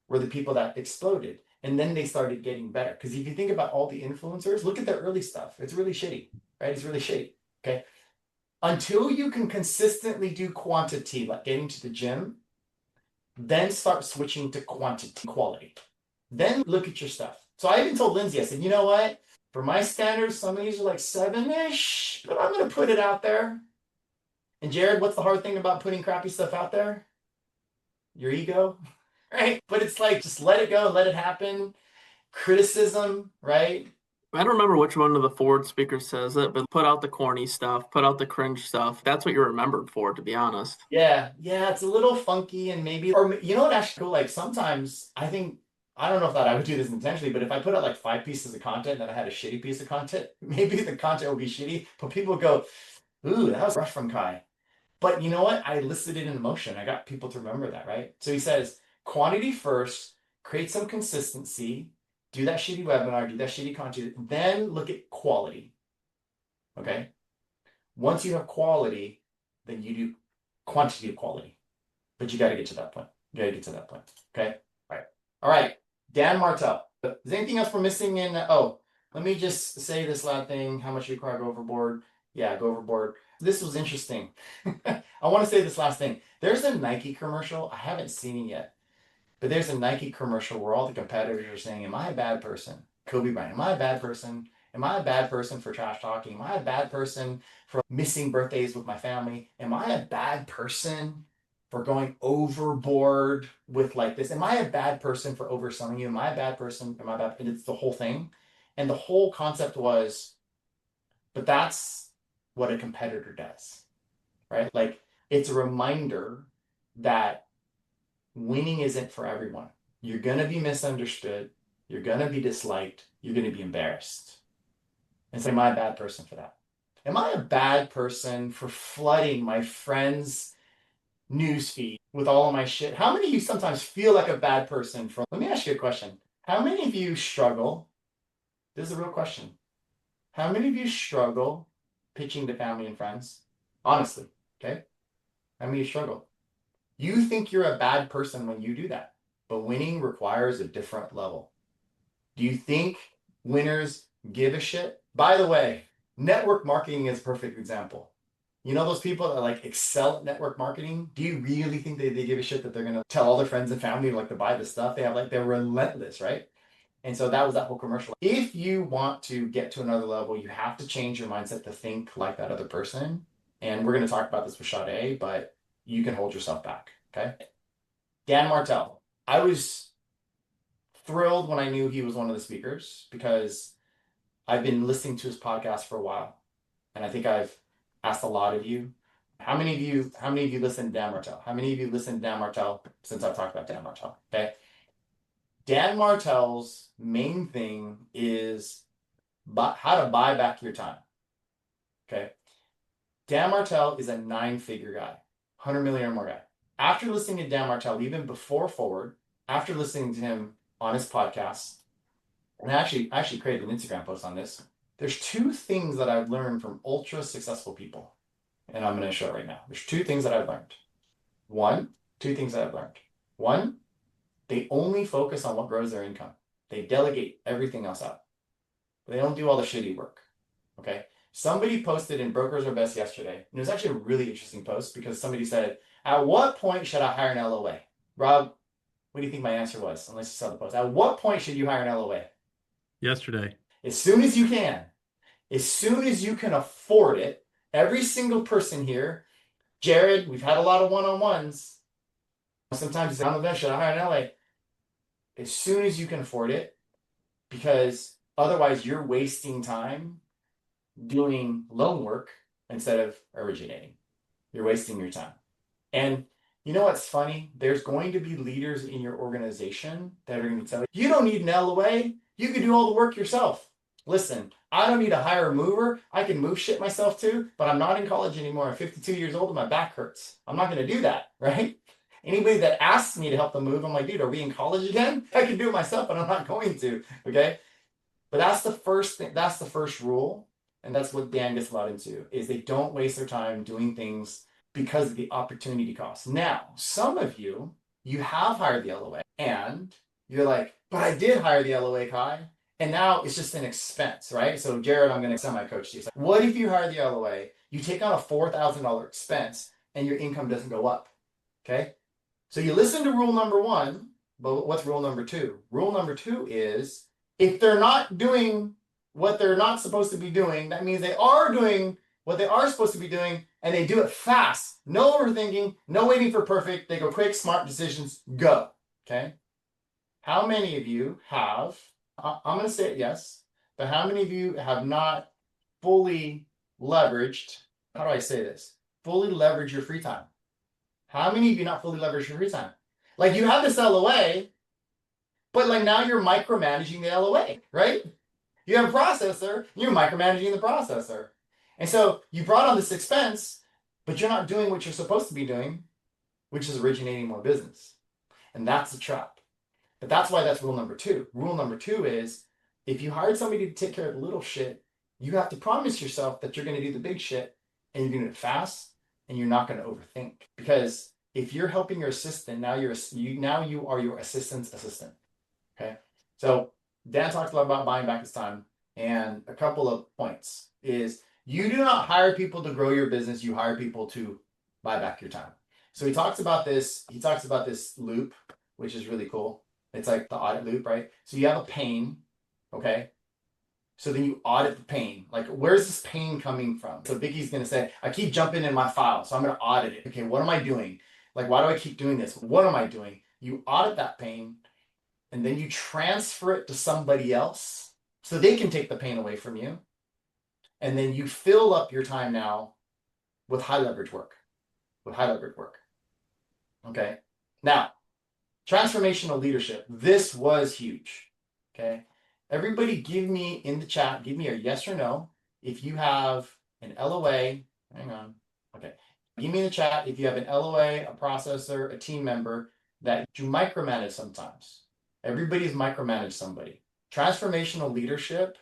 A: were the people that exploded. And then they started getting better. Because if you think about all the influencers, look at the early stuff. It's really shitty, right? It's really shitty. Okay. Until you can consistently do quantity, like getting to the gym, then start switching to quality. Then look at your stuff. So I even told Lindsay, I said, you know what? For my standards, some of these are like 7-ish, but I'm going to put it out there. And Jared, what's the hard thing about putting crappy stuff out there? Your ego, right? But it's like, just let it go, let it happen. Criticism, right?
C: I don't remember which one of the Ford speakers says it, but put out the corny stuff, put out the cringe stuff. That's what you're remembered for, to be honest.
A: Yeah, it's a little funky and maybe, or you know what actually cool, like sometimes I think, I don't know if that I would do this intentionally, but if I put out like 5 pieces of content and I had a shitty piece of content, maybe the content would be shitty, but people would go, ooh, that was rough from Kai. But you know what? I listed it in emotion. I got people to remember that, right? So he says, quantity first, create some consistency, do that shitty webinar, do that shitty content, then look at quality. Okay? Once you have quality, then you do quantity of quality. But you got to get to that point. You got to get to that point. Okay? All right. Dan Martell. Is there anything else we're missing in? Let me just say this last thing. How much you require to go overboard? Yeah, go overboard. This was interesting. I want to say this last thing. There's a Nike commercial. I haven't seen it yet. But there's a Nike commercial where all the competitors are saying, am I a bad person? Kobe Bryant, am I a bad person? Am I a bad person for trash talking? Am I a bad person for missing birthdays with my family? Am I a bad person for going overboard with like this? Am I a bad person for overselling you? Am I a bad person? Am I bad? And it's the whole thing. And the whole concept was, but that's what a competitor does, right? Like it's a reminder that winning isn't for everyone. You're going to be misunderstood. You're going to be disliked. You're going to be embarrassed. And so, am I a bad person for that? Am I a bad person for flooding my friends' newsfeed with all of my shit? How many of you sometimes feel like a bad person for? Let me ask you a question. How many of you struggle? This is a real question. How many of you struggle pitching to family and friends? Honestly, okay? How many of you struggle? You think you're a bad person when you do that, but winning requires a different level. Do you think winners give a shit? By the way, network marketing is a perfect example. You know those people that like excel at network marketing? Do you really think they give a shit that they're going to tell all their friends and family like to buy the stuff? They're relentless, right? And so that was that whole commercial. If you want to get to another level, you have to change your mindset to think like that other person. And we're going to talk about this with Sade, but you can hold yourself back, okay? Dan Martell. I was thrilled when I knew he was one of the speakers because I've been listening to his podcast for a while. And I think I've asked a lot of you. How many of you listen to Dan Martell? How many of you listen to Dan Martell since I've talked about Dan Martell? Okay. Dan Martell's main thing is how to buy back your time. Okay. Dan Martell is a 9-figure guy, 100 million or more guy. After listening to Dan Martell, even before Forward, after listening to him on his podcast, and I actually created an Instagram post on this, there's 2 things that I've learned from ultra successful people. And I'm going to show it right now. There's 2 things that I've learned. 2 things that I've learned. One, they only focus on what grows their income. They delegate everything else out. They don't do all the shitty work. Okay. Somebody posted in Brokers Are Best yesterday, and it was actually a really interesting post because somebody said, at what point should I hire an LOA? Rob, what do you think my answer was? Unless you saw the post. At what point should you hire an LOA?
B: Yesterday.
A: As soon as you can. As soon as you can afford it. Every single person here, Jared, we've had a lot of one-on-ones. Sometimes it's on the bench, should I hire an LA? As soon as you can afford it, because otherwise you're wasting time doing loan work instead of originating. You're wasting your time. And you know what's funny? There's going to be leaders in your organization that are going to tell you, you don't need an LOA. You can do all the work yourself. Listen, I don't need to hire a mover. I can move shit myself too, but I'm not in college anymore. I'm 52 years old and my back hurts. I'm not going to do that, right? Anybody that asks me to help them move, I'm like, dude, are we in college again? I can do it myself, but I'm not going to, okay? But that's the first thing. That's the first rule. And that's what Dan gets a lot into, is they don't waste their time doing things because of the opportunity cost. Now, some of you, you have hired the LOA and you're like, but I did hire the LOA, Kai, and now it's just an expense, right? So Jared, I'm going to semi-coach you. What if you hire the LOA, you take on a $4,000 expense and your income doesn't go up, okay? So you listen to rule number one, but what's rule number two? Rule number two is if they're not doing what they're not supposed to be doing, that means they are doing what they are supposed to be doing, and they do it fast. No overthinking, no waiting for perfect. They go quick, smart decisions, go. Okay? How many of you have, I'm going to say it yes, but how many of you have not fully leveraged, how do I say this? Fully leverage your free time. How many of you not fully leverage your free time? Like you have this LOA, but like now you're micromanaging the LOA, right? You have a processor, you're micromanaging the processor. And so you brought on this expense, but you're not doing what you're supposed to be doing, which is originating more business. And that's the trap. But that's why that's rule number two. Rule number two is if you hired somebody to take care of the little shit, you have to promise yourself that you're going to do the big shit and you're going to do it fast and you're not going to overthink. Because if you're helping your assistant, now you are your assistant's assistant. Okay. So Dan talks a lot about buying back his time, and a couple of points is you do not hire people to grow your business. You hire people to buy back your time. So he talks about this loop, which is really cool. It's like the audit loop, right? So you have a pain, okay? So then you audit the pain. Like, where's this pain coming from? So Vicky's going to say, I keep jumping in my file, so I'm going to audit it. Okay, what am I doing? Like, why do I keep doing this? What am I doing? You audit that pain, and then you transfer it to somebody else so they can take the pain away from you. And then you fill up your time now with high leverage work. Okay. Now, transformational leadership. This was huge. Okay. Everybody give me in the chat, give me a yes or no if you have an LOA. Hang on. Okay. Give me in the chat if you have an LOA, a processor, a team member that you micromanage sometimes. Everybody's micromanaged somebody. Transformational leadership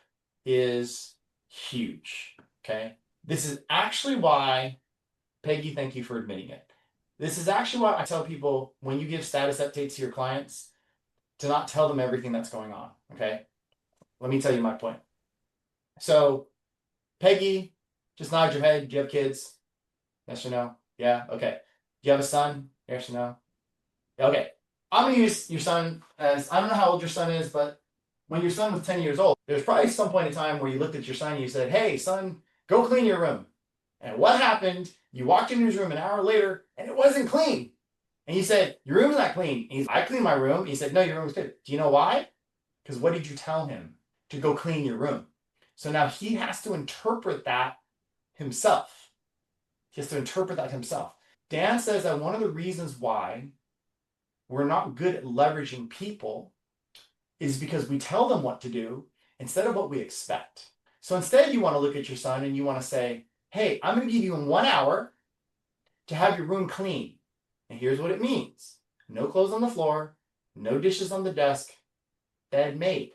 A: is huge. Okay. This is actually why, Peggy, thank you for admitting it. This is actually why I tell people when you give status updates to your clients to not tell them everything that's going on. Okay. Let me tell you my point. So, Peggy, just nod your head. Do you have kids? Yes or no? Yeah. Okay. Do you have a son? Yes or no? Okay. I'm going to use your son as, I don't know how old your son is, but when your son was 10 years old, there's probably some point in time where you looked at your son and you said, hey, son, go clean your room. And what happened? You walked into his room an hour later and it wasn't clean. And he said, your room's not clean. And I cleaned my room. And he said, no, your room's good. Do you know why? Because what did you tell him? To go clean your room. So now he has to interpret that himself. Dan says that one of the reasons why we're not good at leveraging people is because we tell them what to do instead of what we expect. So instead you want to look at your son and you want to say, hey, I'm going to give you 1 hour to have your room clean. And here's what it means. No clothes on the floor, no dishes on the desk, bed made.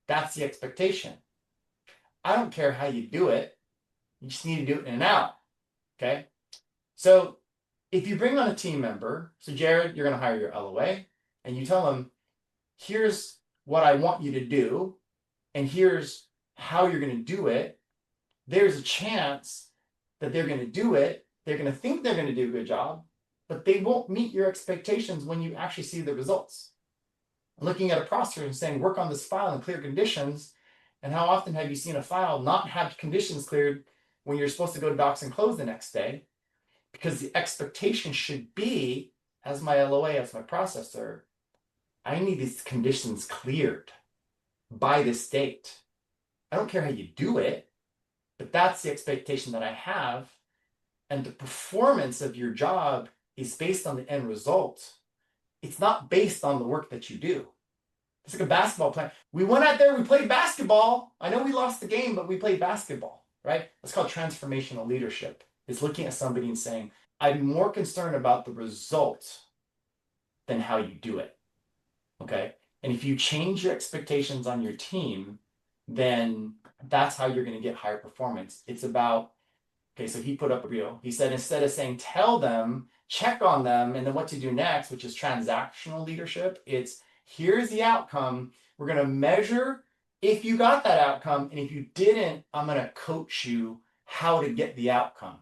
A: That's the expectation. I don't care how you do it. You just need to do it in and out. Okay? So if you bring on a team member, so Jared, you're going to hire your LOA, and you tell them, here's what I want you to do, and here's how you're going to do it, there's a chance that they're going to do it. They're going to think they're going to do a good job, but they won't meet your expectations when you actually see the results. Looking at a processor and saying, work on this file in clear conditions. And how often have you seen a file not have conditions cleared when you're supposed to go to docs and close the next day? Because the expectation should be as my LOA, as my processor, I need these conditions cleared by this date. I don't care how you do it, but that's the expectation that I have. And the performance of your job is based on the end result. It's not based on the work that you do. It's like a basketball player. We went out there, we played basketball. I know we lost the game, but we played basketball, right? That's called transformational leadership. It's looking at somebody and saying, I'm more concerned about the result than how you do it. Okay. And if you change your expectations on your team, then that's how you're going to get higher performance. It's about, okay, so he put up a reel. He said, instead of saying, tell them, check on them, and then what to do next, which is transactional leadership, it's here's the outcome. We're going to measure if you got that outcome. And if you didn't, I'm going to coach you how to get the outcome.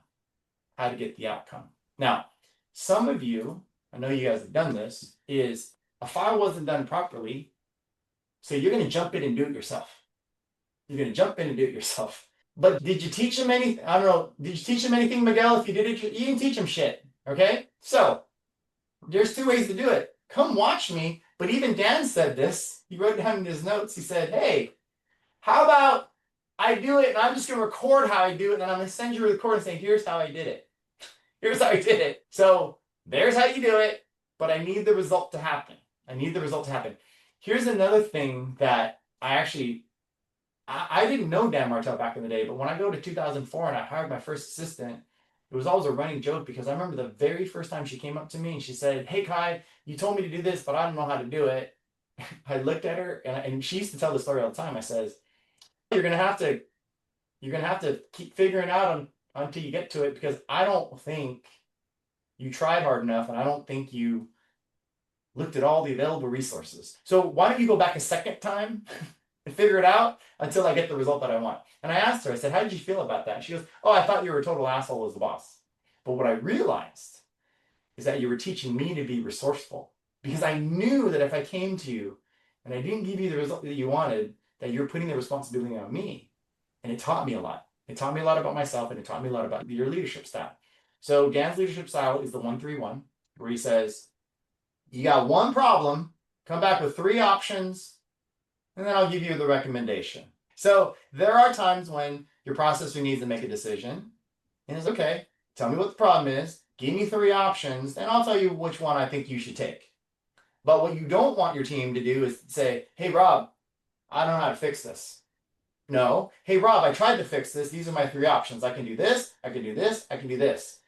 A: How to get the outcome. Now, some of you, I know you guys have done this, is a file wasn't done properly. So you're going to jump in and do it yourself. You're going to jump in and do it yourself. But did you teach him anything? I don't know. Did you teach him anything, Miguel? If you did it, you didn't teach him shit. Okay? So there's two ways to do it. Come watch me. But even Dan said this. He wrote down in his notes. He said, hey, how about I do it and I'm just going to record how I do it. And then I'm going to send you a recording saying, here's how I did it. Here's how I did it. So there's how you do it. But I need the result to happen. I need the result to happen. Here's another thing that I didn't know Dan Martell back in the day, but when I go to 2004 and I hired my first assistant, it was always a running joke because I remember the very first time she came up to me and she said, hey, Kai, you told me to do this, but I don't know how to do it. I looked at her and she used to tell the story all the time. I says, you're going to have to keep figuring out until you get to it because I don't think you tried hard enough and I don't think you looked at all the available resources. So why don't you go back a second time and figure it out until I get the result that I want? And I asked her, I said, how did you feel about that? And she goes, oh, I thought you were a total asshole as the boss. But what I realized is that you were teaching me to be resourceful because I knew that if I came to you and I didn't give you the result that you wanted, that you're putting the responsibility on me. And it taught me a lot. It taught me a lot about myself and it taught me a lot about your leadership style. So Dan's leadership style is the 1-3-1, where he says, you got one problem, come back with 3 options, and then I'll give you the recommendation. So there are times when your processor needs to make a decision, and it's okay, tell me what the problem is, give me 3 options, and I'll tell you which one I think you should take. But what you don't want your team to do is say, hey, Rob, I don't know how to fix this. No, hey, Rob, I tried to fix this. These are my 3 options. I can do this, I can do this, I can do this.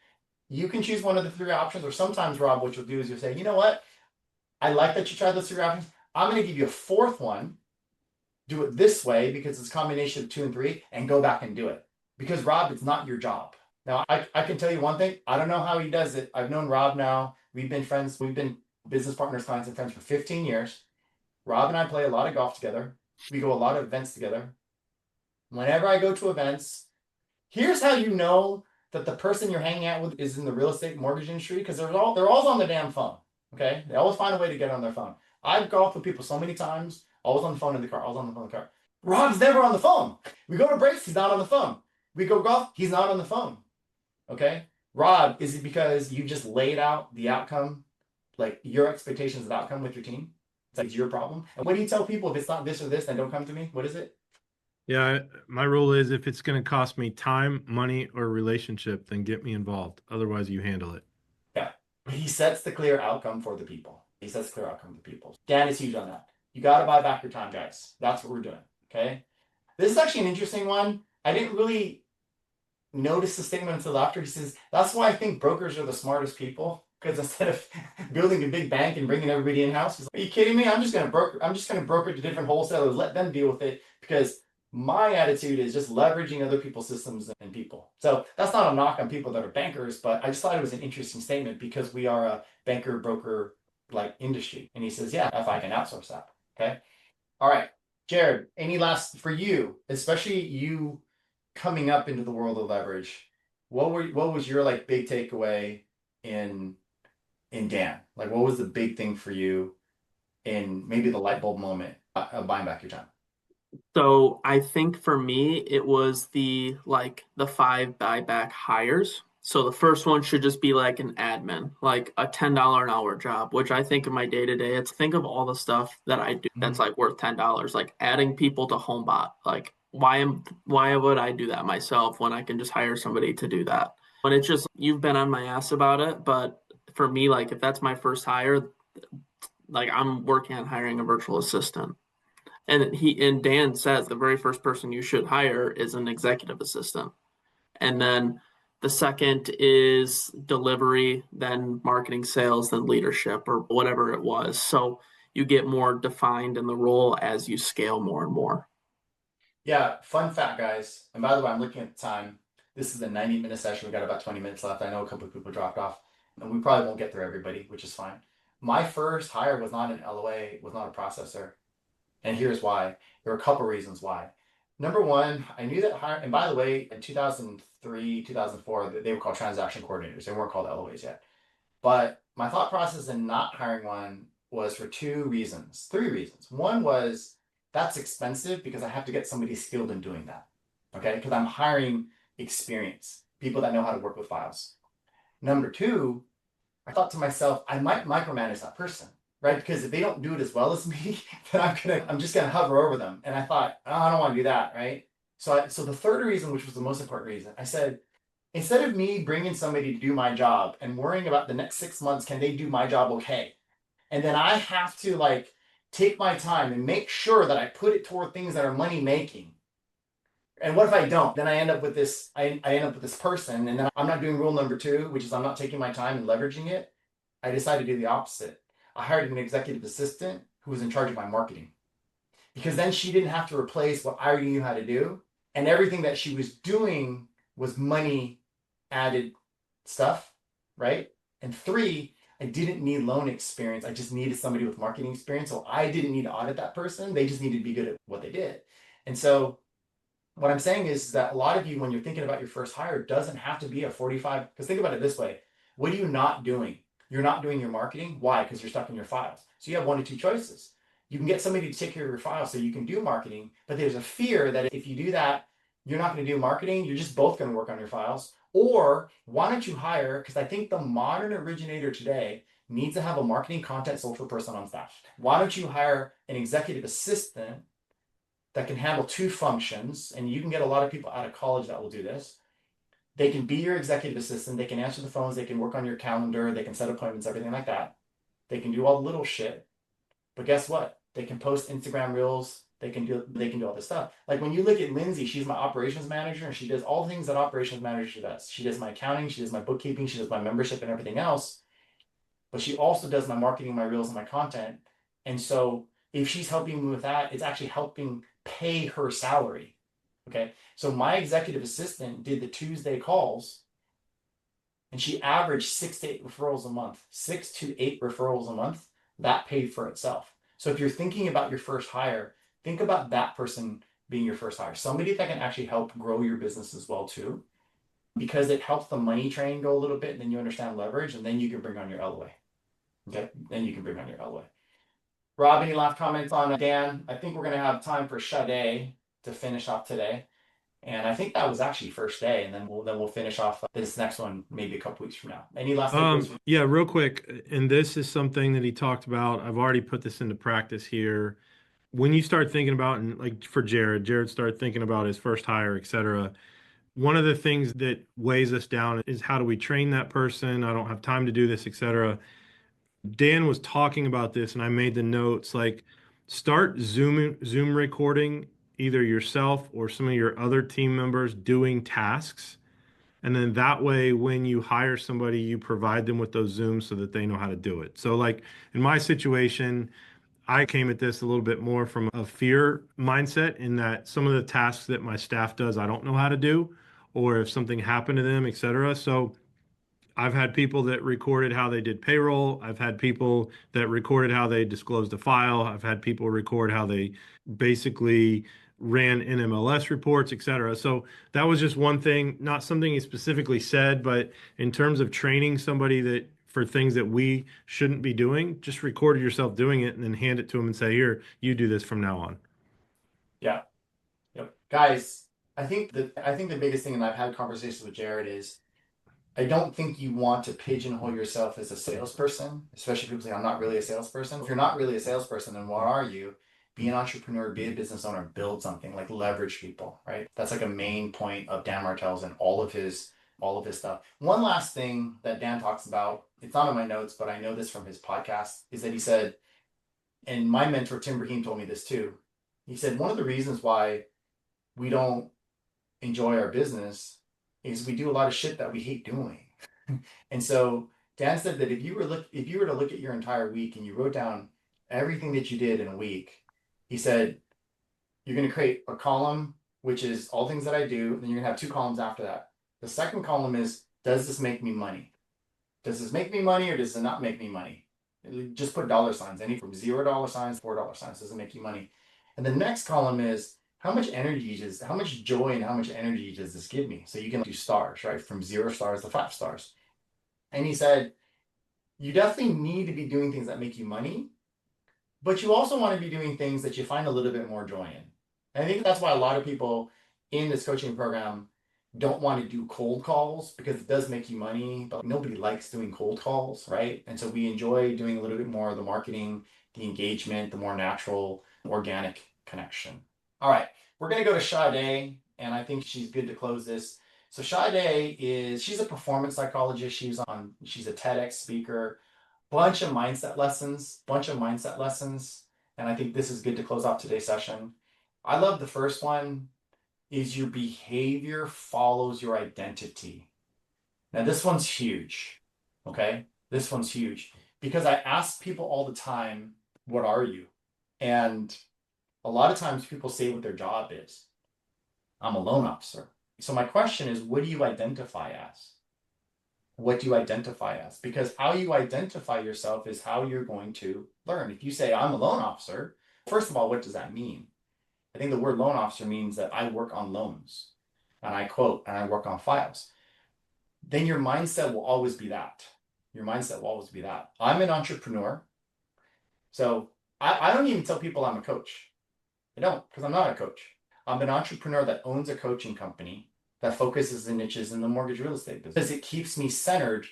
A: You can choose one of the 3 options, or sometimes, Rob, what you'll do is you'll say, you know what? I like that you tried those 3 options. I'm going to give you a 4th one. Do it this way because it's a combination of 2 and 3, and go back and do it. Because, Rob, it's not your job. Now, I can tell you one thing. I don't know how he does it. I've known Rob now. We've been friends. We've been business partners, clients, and friends for 15 years. Rob and I play a lot of golf together. We go a lot of events together. Whenever I go to events, here's how you know that the person you're hanging out with is in the real estate mortgage industry, because they're always on the damn phone. Okay? They always find a way to get on their phone. I've golfed with people so many times, always on the phone in the car, always on the phone in the car. Rob's never on the phone. We go to breaks, he's not on the phone. We go golf, he's not on the phone. Okay? Rob, is it because you just laid out the outcome, like your expectations of outcome with your team? It's like it's your problem. And what do you tell people? If it's not this or this, then don't come to me. What is it?
B: Yeah, my rule is if it's going to cost me time, money, or relationship, then get me involved. Otherwise, you handle it.
A: Yeah. He sets the clear outcome for the people. He sets the clear outcome for the people. Dan is huge on that. You got to buy back your time, guys. That's what we're doing. Okay. This is actually an interesting one. I didn't really notice the statement until after. He says, that's why I think brokers are the smartest people. Because instead of building a big bank and bringing everybody in-house, he's like, are you kidding me? I'm just going to broker to different wholesalers, let them deal with it, because my attitude is just leveraging other people's systems and people. So that's not a knock on people that are bankers, but I just thought it was an interesting statement because we are a banker broker like industry. And he says, yeah, if I can outsource that. Okay. All right. Jared, any last for you, especially you coming up into the world of leverage, what was your like big takeaway in Dan? Like what was the big thing for you in maybe the light bulb moment of buying back your time?
C: So I think for me, it was the 5 buyback hires. So the first one should just be like an admin, like a $10 an hour job, which I think in my day to day, it's think of all the stuff that I do that's
A: Mhm.
C: like worth $10, like adding people to HomeBot. Like why would I do that myself when I can just hire somebody to do that? And it's just you've been on my ass about it, but for me, like if that's my first hire, like I'm working on hiring a virtual assistant. And Dan says the very first person you should hire is an executive assistant. And then the second is delivery, then marketing, sales, then leadership, or whatever it was. So you get more defined in the role as you scale more and more.
A: Yeah, fun fact, guys. And by the way, I'm looking at the time. This is a 90-minute session. We got about 20 minutes left. I know a couple of people dropped off, and we probably won't get through everybody, which is fine. My first hire was not an LOA, was not a processor. And here's why. There are a couple reasons why. Number one, I knew that hire, and by the way, in 2003, 2004, they were called transaction coordinators. They weren't called LOAs yet. But my thought process in not hiring one was for three reasons. One was that's expensive because I have to get somebody skilled in doing that. Okay. Because I'm hiring experience, people that know how to work with files. Number two, I thought to myself, I might micromanage that person, right? Because if they don't do it as well as me, then I'm just gonna hover over them. And I thought, oh, I don't want to do that, right? So the third reason, which was the most important reason, I said, instead of me bringing somebody to do my job and worrying about the next 6 months, can they do my job okay? And then I have to like take my time and make sure that I put it toward things that are money making. And what if I don't? Then I end up with this. I end up with this person, and then I'm not doing rule number two, which is I'm not taking my time and leveraging it. I decided to do the opposite. I hired an executive assistant who was in charge of my marketing because then she didn't have to replace what I already knew how to do, and everything that she was doing was money added stuff, right? And three, I didn't need loan experience. I just needed somebody with marketing experience. So I didn't need to audit that person. They just needed to be good at what they did. And so what I'm saying is that a lot of you, when you're thinking about your first hire, doesn't have to be a 45. Because think about it this way. What are you not doing? You're not doing your marketing. Why? Because you're stuck in your files. So you have one of two choices. You can get somebody to take care of your files so you can do marketing, but there's a fear that if you do that, you're not going to do marketing. You're just both going to work on your files. Or why don't you hire? Because I think the modern originator today needs to have a marketing content social person on staff. Why don't you hire an executive assistant that can handle two functions? And you can get a lot of people out of college that will do this. They can be your executive assistant. They can answer the phones. They can work on your calendar. They can set appointments, everything like that. They can do all the little shit. But guess what? They can post Instagram reels. They can do all this stuff. Like when you look at Lindsay, she's my operations manager, and she does all the things that operations manager does. She does my accounting, she does my bookkeeping, she does my membership and everything else. But she also does my marketing, my reels, and my content. And so if she's helping me with that, it's actually helping pay her salary. Okay. So my executive assistant did the Tuesday calls, and she averaged 6 to 8 referrals a month. 6 to 8 referrals a month. That paid for itself. So if you're thinking about your first hire, think about that person being your first hire. Somebody that can actually help grow your business as well too, because it helps the money train go a little bit, and then you understand leverage, and then you can bring on your LOA. Okay, then you can bring on your LOA. Rob, any last comments on Dan? I think we're gonna have time for Sade to finish off today. And I think that was actually first day, and then we'll finish off this next one maybe a couple weeks from now. Any last takeaways?
B: Yeah, real quick, and this is something that he talked about. I've already put this into practice here. When you start thinking about, and like for Jared started thinking about his first hire, etc. One of the things that weighs us down is how do we train that person? I don't have time to do this, etc. Dan was talking about this, and I made the notes like start Zoom recording either yourself or some of your other team members doing tasks. And then that way, when you hire somebody, you provide them with those Zooms so that they know how to do it. So, like in my situation, I came at this a little bit more from a fear mindset in that some of the tasks that my staff does, I don't know how to do, or if something happened to them, etc. So I've had people that recorded how they did payroll. I've had people that recorded how they disclosed a file. I've had people record how they basically ran NMLS reports, et cetera. So that was just one thing, not something he specifically said, but in terms of training somebody that for things that we shouldn't be doing, just record yourself doing it and then hand it to them and say, here, you do this from now on.
A: Yeah. Yep. Guys, I think the biggest thing, and I've had conversations with Jared, is I don't think you want to pigeonhole yourself as a salesperson, especially people say, I'm not really a salesperson. If you're not really a salesperson, then what are you? Be an entrepreneur, be a business owner, build something, like leverage people, right? That's like a main point of Dan Martell's and all of his stuff. One last thing that Dan talks about, it's not in my notes, but I know this from his podcast, is that he said, and my mentor Tim Brahim told me this too. He said one of the reasons why we don't enjoy our business is we do a lot of shit that we hate doing. And so Dan said that if you were to look at your entire week and you wrote down everything that you did in a week, he said you're going to create a column which is all things that I do, and then you're going to have two columns after that. The second column is, does this make me money? Does this make me money or does it not make me money? Just put dollar signs, any from $0 signs, $4 signs, doesn't make you money. And the next column is, how much joy and how much energy does this give me? So you can do stars, right? From 0 stars to 5 stars. And he said, you definitely need to be doing things that make you money, but you also want to be doing things that you find a little bit more joy in. And I think that's why a lot of people in this coaching program don't want to do cold calls, because it does make you money, but nobody likes doing cold calls, right? And so we enjoy doing a little bit more of the marketing, the engagement, the more natural, organic connection. All right, we're going to go to Sade, and I think she's good to close this. So Sade she's a performance psychologist. She's a TEDx speaker, bunch of mindset lessons. And I think this is good to close off today's session. I love the first one, is your behavior follows your identity. Now this one's huge, okay? This one's huge because I ask people all the time, what are you? And a lot of times people say what their job is. I'm a loan officer. So my question is, what do you identify as? What do you identify as? Because how you identify yourself is how you're going to learn. If you say, I'm a loan officer, first of all, what does that mean? I think the word loan officer means that I work on loans and I quote and I work on files. Then your mindset will always be that. I'm an entrepreneur. So I don't even tell people I'm a coach. I don't, because I'm not a coach. I'm an entrepreneur that owns a coaching company that focuses in niches in the mortgage real estate business, because it keeps me centered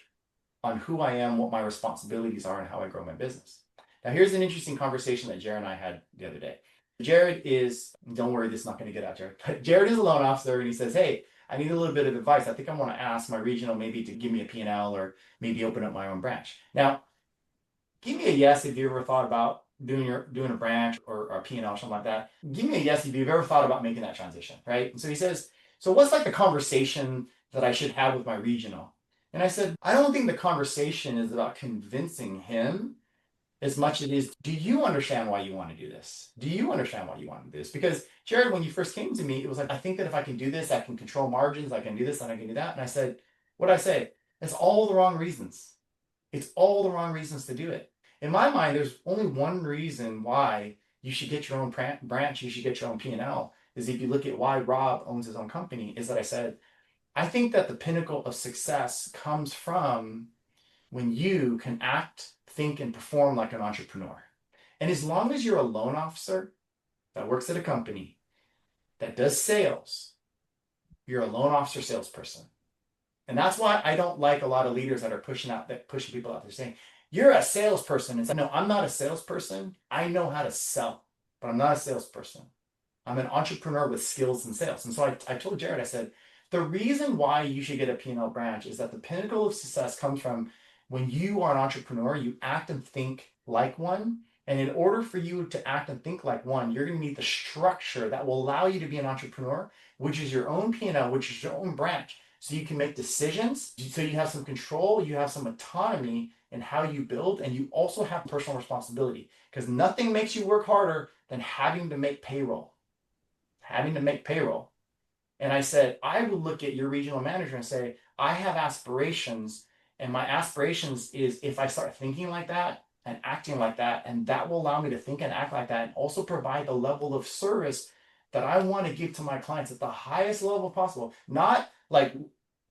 A: on who I am, what my responsibilities are, and how I grow my business. Now, here's an interesting conversation that Jared and I had the other day. Jared is, don't worry, this is not going to get out, Jared. But Jared is a loan officer, and he says, hey, I need a little bit of advice. I think I want to ask my regional maybe to give me a P&L or maybe open up my own branch. Now, give me a yes if you ever thought about doing a branch or a P&L or something like that. Give me a yes if you've ever thought about making that transition, right? And so he says, so what's like the conversation that I should have with my regional? And I said, I don't think the conversation is about convincing him as much as it is, do you understand why you want to do this? Because Jared, when you first came to me, it was like, I think that if I can do this, I can control margins, I can do this, and I can do that. And I said, what did I say? It's all the wrong reasons. It's all the wrong reasons to do it. In my mind, there's only one reason why you should get your own branch, you should get your own P&L, is if you look at why Rob owns his own company, is that I said, I think that the pinnacle of success comes from when you can act, think, and perform like an entrepreneur. And as long as you're a loan officer that works at a company that does sales, you're a loan officer salesperson. And that's why I don't like a lot of leaders that are pushing people out there saying, you're a salesperson. And no, I'm not a salesperson. I know how to sell, but I'm not a salesperson. I'm an entrepreneur with skills in sales. And so I told Jared, I said, the reason why you should get a P&L branch is that the pinnacle of success comes from when you are an entrepreneur, you act and think like one. And in order for you to act and think like one, you're going to need the structure that will allow you to be an entrepreneur, which is your own P&L, which is your own branch. So you can make decisions, so you have some control, you have some autonomy in how you build, and you also have personal responsibility, because nothing makes you work harder than having to make payroll. And I said, I would look at your regional manager and say, I have aspirations, and my aspirations is if I start thinking like that and acting like that, and that will allow me to think and act like that, and also provide the level of service that I want to give to my clients at the highest level possible. Not like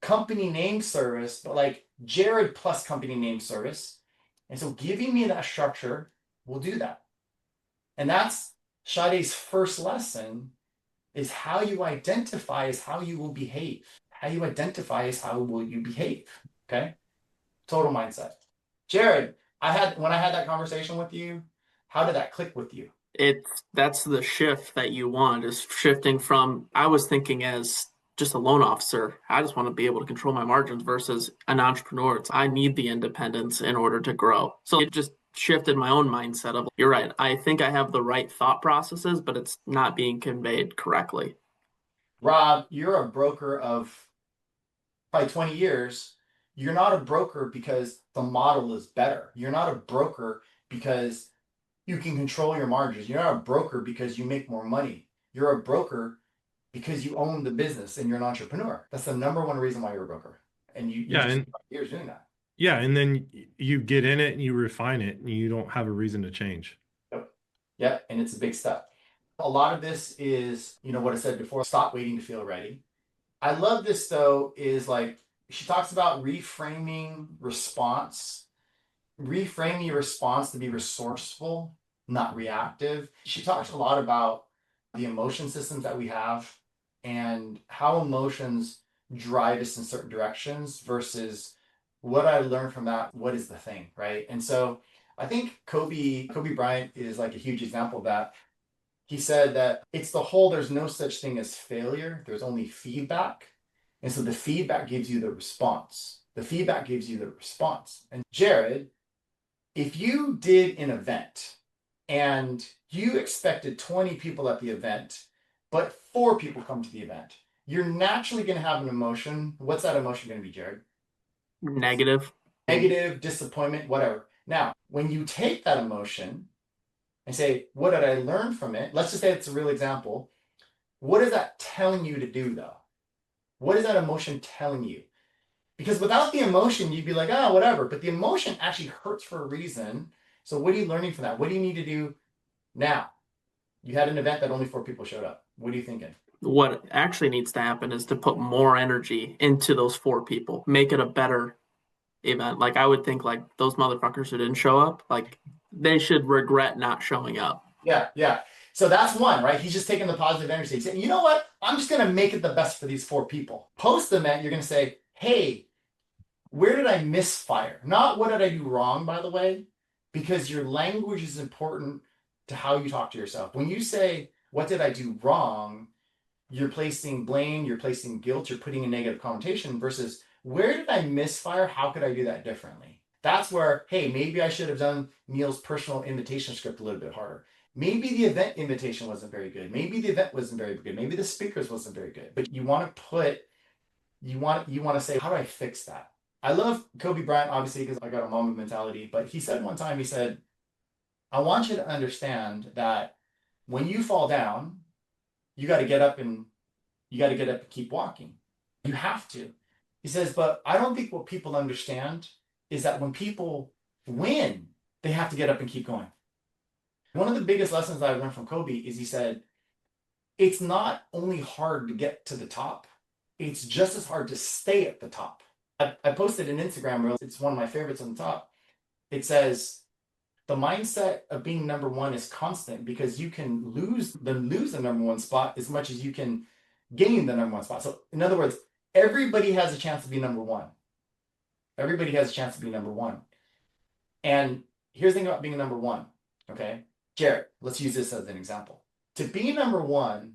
A: company name service, but like Jared plus company name service. And so giving me that structure will do that. And that's Sade's first lesson, is how you identify is how you will behave. How you identify is how will you behave. Okay. Total mindset. Jared, when I had that conversation with you, how did that click with you?
C: That's the shift that you want, is shifting from, I was thinking as just a loan officer, I just want to be able to control my margins, versus an entrepreneur. I need the independence in order to grow. So it just shifted my own mindset of, you're right, I think I have the right thought processes, but it's not being conveyed correctly.
A: Rob, you're a broker of probably 20 years. You're not a broker because the model is better. You're not a broker because you can control your margins. You're not a broker because you make more money. You're a broker because you own the business and you're an entrepreneur. That's the number one reason why you're a broker. And you
B: Yeah,
A: just
B: and
A: spent years doing that.
B: yeah, and then you get in it and you refine it, and you don't have a reason to change.
A: Yep. Yep. And it's a big step. A lot of this is, what I said before, stop waiting to feel ready. I love this though, is like she talks about reframing your response to be resourceful, not reactive. She talks a lot about the emotion systems that we have and how emotions drive us in certain directions versus what I learned from that. What is the thing, right? And so I think Kobe Bryant is like a huge example of that. He said that it's the whole, there's no such thing as failure. There's only feedback. And so the feedback gives you the response. The feedback gives you the response. And Jared, if you did an event and you expected 20 people at the event, but 4 people come to the event, you're naturally going to have an emotion. What's that emotion going to be, Jared?
C: Negative.
A: Negative, disappointment, whatever. Now, when you take that emotion and say, what did I learn from it? Let's just say it's a real example. What is that telling you to do, though? What is that emotion telling you? Because without the emotion, you'd be like, oh, whatever. But the emotion actually hurts for a reason. So what are you learning from that? What do you need to do now? You had an event that only 4 people showed up. What are you thinking?
C: What actually needs to happen is to put more energy into those 4 people, make it a better event. Like, I would think, like, those motherfuckers who didn't show up, like, they should regret not showing up.
A: Yeah. So that's one, right? He's just taking the positive energy. He's saying, you know what? I'm just going to make it the best for these 4 people. Post event, you're going to say, hey, where did I misfire? Not what did I do wrong, by the way, because your language is important to how you talk to yourself. When you say, what did I do wrong? You're placing blame, you're placing guilt, you're putting a negative connotation versus where did I misfire? How could I do that differently? That's where, hey, maybe I should have done Neil's personal invitation script a little bit harder. Maybe the event invitation wasn't very good. Maybe the event wasn't very good. Maybe the speakers wasn't very good. But you want to say, how do I fix that? I love Kobe Bryant, obviously, because I got a Mamba mentality. But he said one time, he said, I want you to understand that when you fall down, you got to get up and keep walking. You have to. He says, but I don't think what people understand is that when people win, they have to get up and keep going. One of the biggest lessons I learned from Kobe is he said, it's not only hard to get to the top, it's just as hard to stay at the top. I posted an Instagram reel. It's one of my favorites on the top. It says, the mindset of being number one is constant because you can lose the number one spot as much as you can gain the number one spot. So in other words, everybody has a chance to be number one. Everybody has a chance to be number one. And here's the thing about being number one. Okay. Jared, let's use this as an example. To be number one,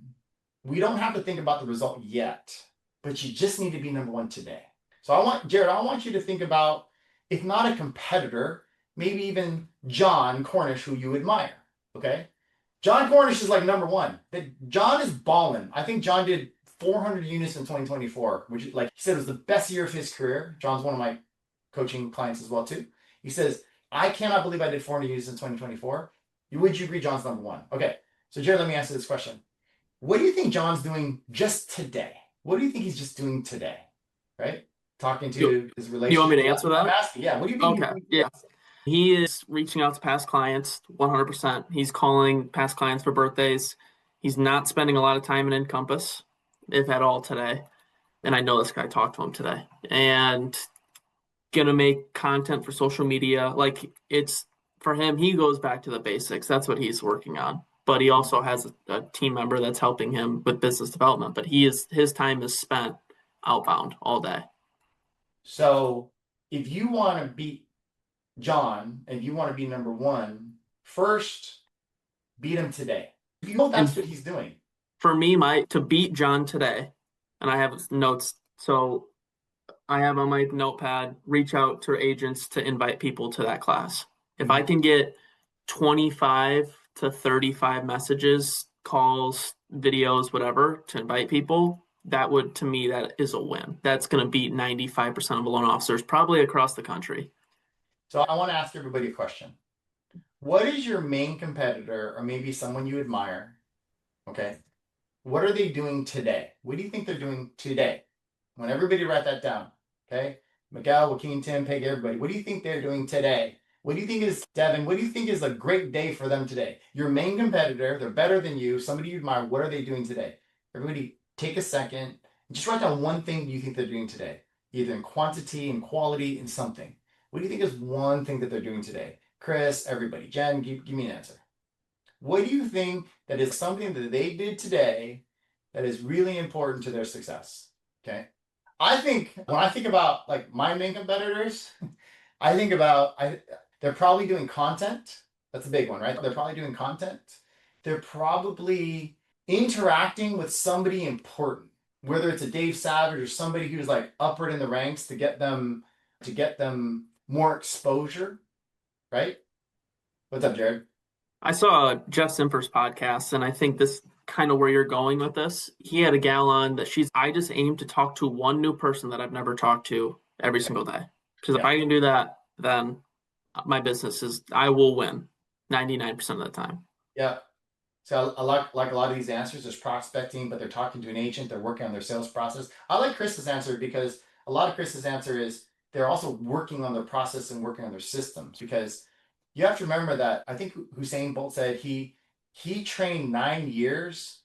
A: we don't have to think about the result yet, but you just need to be number one today. So Jared, I want you to think about, if not a competitor, maybe even John Cornish, who you admire. Okay. John Cornish is like number one. John is balling. I think John did 400 units in 2024, which, like he said, was the best year of his career. John's one of my coaching clients as well, too. He says, I cannot believe I did 400 units in 2024. Would you agree John's number one? Okay. So, Jared, let me answer this question. What do you think John's doing just today? What do you think he's just doing today? Right? Talking to his relationship.
C: You want me to answer that?
A: I'm asking, yeah. What do you think?
C: Okay. Yeah. He is reaching out to past clients 100%. He's calling past clients for birthdays. He's not spending a lot of time in Encompass, if at all, today. And I know this guy, talked to him today. And gonna make content for social media. Like, it's, for him, he goes back to the basics. That's what he's working on. But he also has a team member that's helping him with business development. But his time is spent outbound all day.
A: So if you want to beat John and you want to be number one, first beat him today. You know that's what he's doing.
C: For me, to beat John today, and I have notes. So I have on my notepad, reach out to agents to invite people to that class. If I can get 25 to 35 messages, calls, videos, whatever, to invite people, that would, to me, that is a win. That's going to beat 95% of loan officers, probably across the country.
A: So I want to ask everybody a question. What is your main competitor, or maybe someone you admire? Okay. What are they doing today? What do you think they're doing today? I want everybody to write that down. Okay. Miguel, Joaquin, Tim, Peg, everybody. What do you think they're doing today? What do you think is, Devin, what do you think is a great day for them today? Your main competitor, they're better than you, somebody you admire, what are they doing today? Everybody take a second and just write down one thing you think they're doing today, either in quantity and quality and something. What do you think is one thing that they're doing today? Chris, everybody, Jen, give me an answer. What do you think that is something that they did today that is really important to their success? Okay. When I think about like my main competitors, I think about they're probably doing content. That's a big one, right? They're probably doing content. They're probably interacting with somebody important, whether it's a Dave Savage or somebody who's like upward in the ranks to get them more exposure, right? What's up, Jared?
C: I saw Jeff Simper's podcast, and I think this kind of where you're going with this. He had a gal on that I just aim to talk to one new person that I've never talked to every single day. Because if I can do that, then my business I will win 99% of the time.
A: Yeah. So I like a lot of these answers. There's prospecting, but they're talking to an agent. They're working on their sales process. I like Chris's answer because a lot of Chris's answer is they're also working on their process and working on their systems, because you have to remember that I think Usain Bolt said he trained 9 years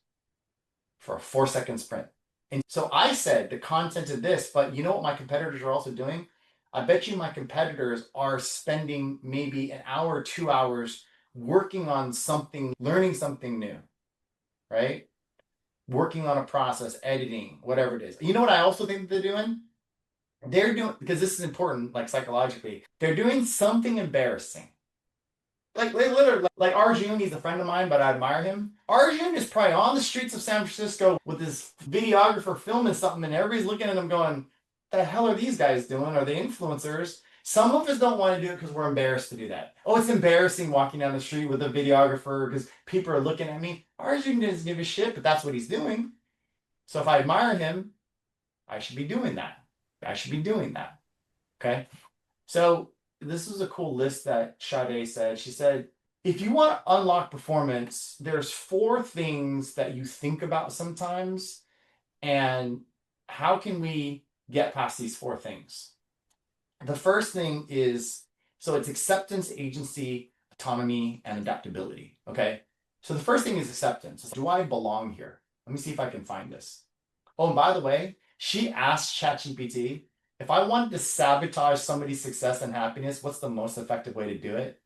A: for a 4-second sprint. And so I said the content of this, but you know what my competitors are also doing? I bet you my competitors are spending maybe an hour or 2 hours working on something, learning something new, right? Working on a process, editing, whatever it is. You know what I also think they're doing? They're doing, because this is important, like psychologically, they're doing something embarrassing. Like literally, like Arjun, he's a friend of mine, but I admire him. Arjun is probably on the streets of San Francisco with his videographer filming something, and everybody's looking at him going, "What the hell are these guys doing? Are they influencers?" Some of us don't want to do it because we're embarrassed to do that. Oh, it's embarrassing walking down the street with a videographer because people are looking at me. Arjun doesn't give a shit, but that's what he's doing. So if I admire him, I should be doing that. Okay. So this is a cool list that Sade said. She said, if you want to unlock performance, there's 4 things that you think about sometimes. And how can we get past these 4 things? The first thing is, so it's acceptance, agency, autonomy, and adaptability. Okay. So the first thing is acceptance. Do I belong here? Let me see if I can find this. Oh, and by the way, she asked ChatGPT, if I wanted to sabotage somebody's success and happiness, what's the most effective way to do it? It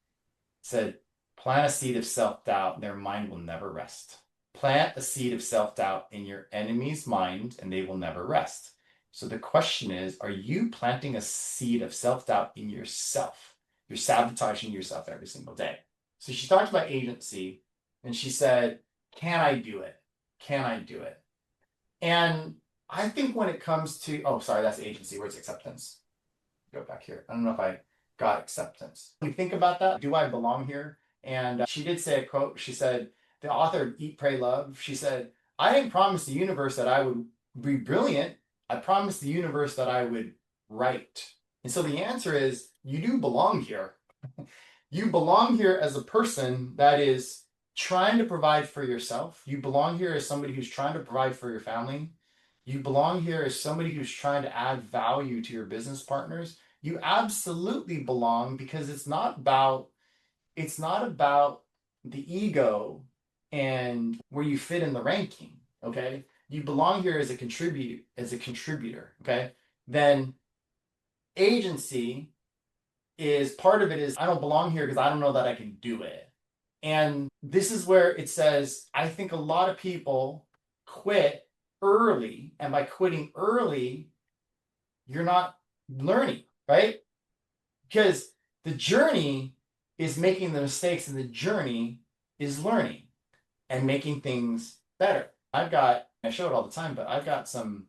A: said, plant a seed of self-doubt, and their mind will never rest. Plant a seed of self-doubt in your enemy's mind, and they will never rest. So the question is, are you planting a seed of self-doubt in yourself? You're sabotaging yourself every single day. So she talked about agency, and she said, can I do it? Can I do it? And I think when it comes to, oh, sorry, that's agency. Where's acceptance? Go back here. I don't know if I got acceptance. When you think about that, do I belong here? And she did say a quote. She said, the author of Eat, Pray, Love, she said, I didn't promise the universe that I would be brilliant. I promised the universe that I would write. And so the answer is, you do belong here. You belong here as a person that is trying to provide for yourself. You belong here as somebody who's trying to provide for your family. You belong here as somebody who's trying to add value to your business partners. You absolutely belong, because it's not about the ego and where you fit in the ranking. Okay. You belong here as a contributor. Okay. Then agency is part of it is, I don't belong here because I don't know that I can do it. And this is where it says, I think a lot of people quit early, and by quitting early, you're not learning, right? Because the journey is making the mistakes, and the journey is learning and making things better. I show it all the time, but I've got some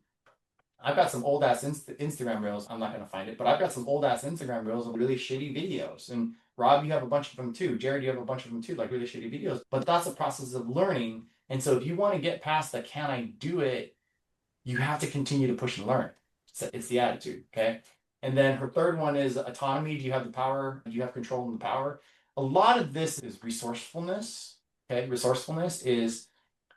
A: old ass Instagram reels. I'm not going to find it, but I've got some old ass Instagram reels of really shitty videos. And Rob, you have a bunch of them too. Jared, you have a bunch of them too, like really shitty videos. But that's a process of learning. And so if you want to get past the can I do it, you have to continue to push and learn. It's the attitude. Okay. And then her third one is autonomy. Do you have the power? Do you have control and the power? A lot of this is resourcefulness. Okay. Resourcefulness is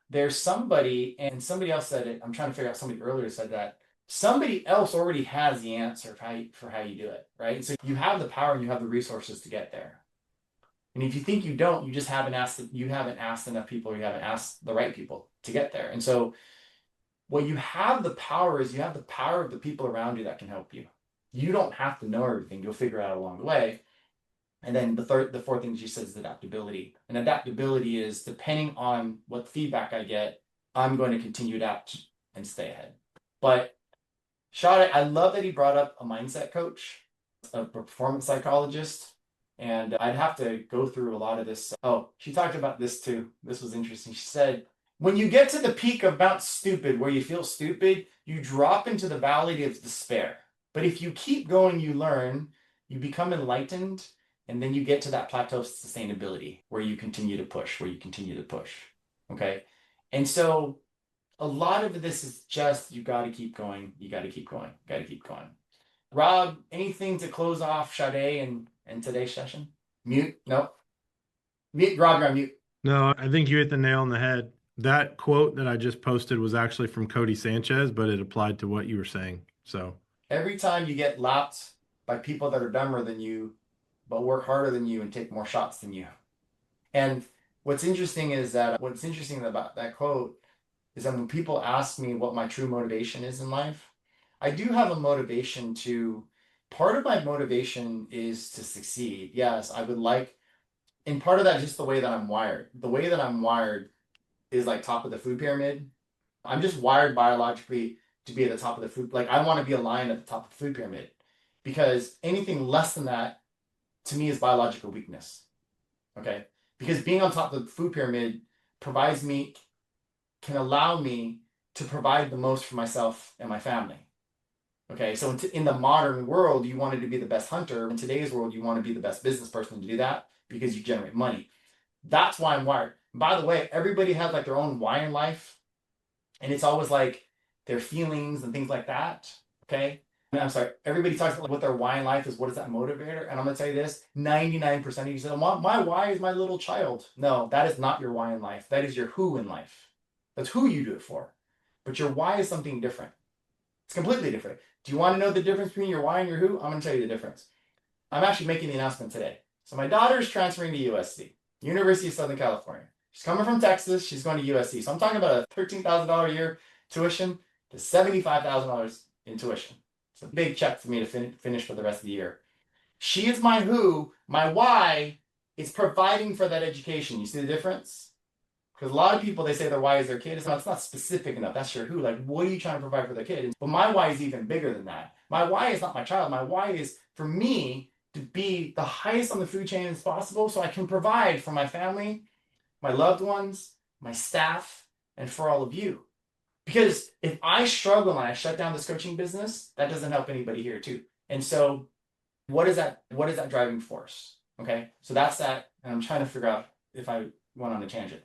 A: there's somebody, and somebody else said it. I'm trying to figure out, somebody earlier said that somebody else already has the answer for how you do it, right? So you have the power and you have the resources to get there. And if you think you don't, you just haven't asked enough people, or you haven't asked the right people to get there. And so what you have the power is, you have the power of the people around you that can help you. You don't have to know everything. You'll figure it out along the way. And then the fourth thing she says is adaptability. And adaptability is, depending on what feedback I get, I'm going to continue to adapt and stay ahead. But Shad, I love that he brought up a mindset coach, a performance psychologist, and I'd have to go through a lot of this. Oh, she talked about this too. This was interesting. She said, when you get to the peak of Mount Stupid, where you feel stupid, you drop into the valley of despair. But if you keep going, you learn, you become enlightened, and then you get to that plateau of sustainability where you continue to push, Okay. And so a lot of this is just, you got to keep going. You got to keep going. Got to keep going. Rob, anything to close off Sade and today's session? Mute? No. Mute. Rob, you're on mute.
B: No, I think you hit the nail on the head. That quote that I just posted was actually from Cody Sanchez, but it applied to what you were saying. So
A: every time you get lapped by people that are dumber than you, but work harder than you and take more shots than you. And what's interesting about that quote is that when people ask me what my true motivation is in life, I do have a motivation part of my motivation is to succeed. Yes, I would like, and part of that is just the way that I'm wired. The way that I'm wired is like top of the food pyramid. I'm just wired biologically to be at the top of the food. Like, I want to be a lion at the top of the food pyramid, because anything less than that to me is biological weakness. Okay. Because being on top of the food pyramid can allow me to provide the most for myself and my family. Okay. So in the modern world, you wanted to be the best hunter. In today's world, you want to be the best business person to do that, because you generate money. That's why I'm wired. By the way, everybody has like their own why in life. And it's always like their feelings and things like that. Okay. I'm sorry, everybody talks about what their why in life is. What is that motivator? And I'm going to tell you this, 99% of you say, my why is my little child. No, that is not your why in life. That is your who in life. That's who you do it for. But your why is something different. It's completely different. Do you want to know the difference between your why and your who? I'm going to tell you the difference. I'm actually making the announcement today. So my daughter is transferring to USC, University of Southern California. She's coming from Texas. She's going to USC. So I'm talking about a $13,000 a year tuition to $75,000 in tuition. It's a big check for me to finish for the rest of the year. She is my who. My why is providing for that education. You see the difference? Because a lot of people, they say their why is their kid. It's not specific enough. That's your who. Like, what are you trying to provide for their kid? But my why is even bigger than that. My why is not my child. My why is for me to be the highest on the food chain as possible, so I can provide for my family, my loved ones, my staff, and for all of you. Because if I struggle and I shut down this coaching business, that doesn't help anybody here too. And so what is that driving force? Okay. So that's that. And I'm trying to figure out if I went on a tangent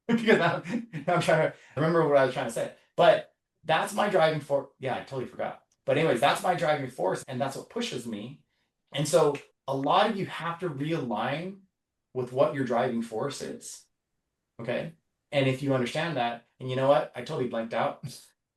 A: because I'm trying to remember what I was trying to say, but that's my driving force. Yeah, I totally forgot. But anyways, that's my driving force, and that's what pushes me. And so a lot of you have to realign with what your driving force is. Okay. And if you understand that, and you know what, I totally blanked out.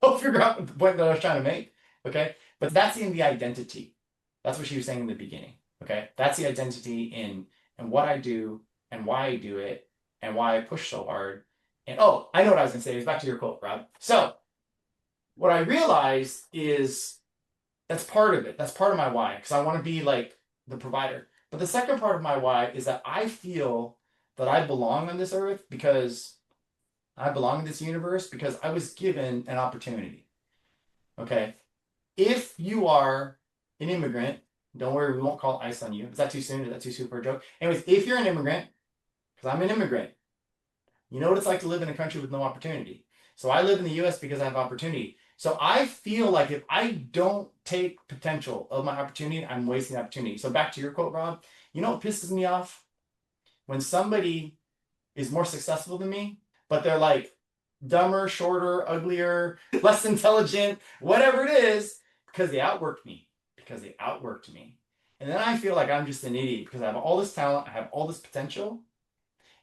A: I'll figure out the point that I was trying to make. Okay. But that's in the identity. That's what she was saying in the beginning. Okay. That's the identity in what I do and why I do it and why I push so hard. And oh, I know what I was going to say. It was back to your quote, Rob. So what I realized is that's part of it. That's part of my why, because I want to be like the provider. But the second part of my why is that I feel that I belong on this earth because I belong in this universe because I was given an opportunity. Okay. If you are an immigrant, don't worry, we won't call ICE on you. Is that too soon? Is that too soon for a joke? Anyways, if you're an immigrant, because I'm an immigrant, you know what it's like to live in a country with no opportunity. So I live in the US because I have opportunity. So I feel like if I don't take potential of my opportunity, I'm wasting the opportunity. So back to your quote, Rob, you know what pisses me off? When somebody is more successful than me, but they're like dumber, shorter, uglier, less intelligent, whatever it is, because they outworked me. Because they outworked me. And then I feel like I'm just an idiot because I have all this talent, I have all this potential,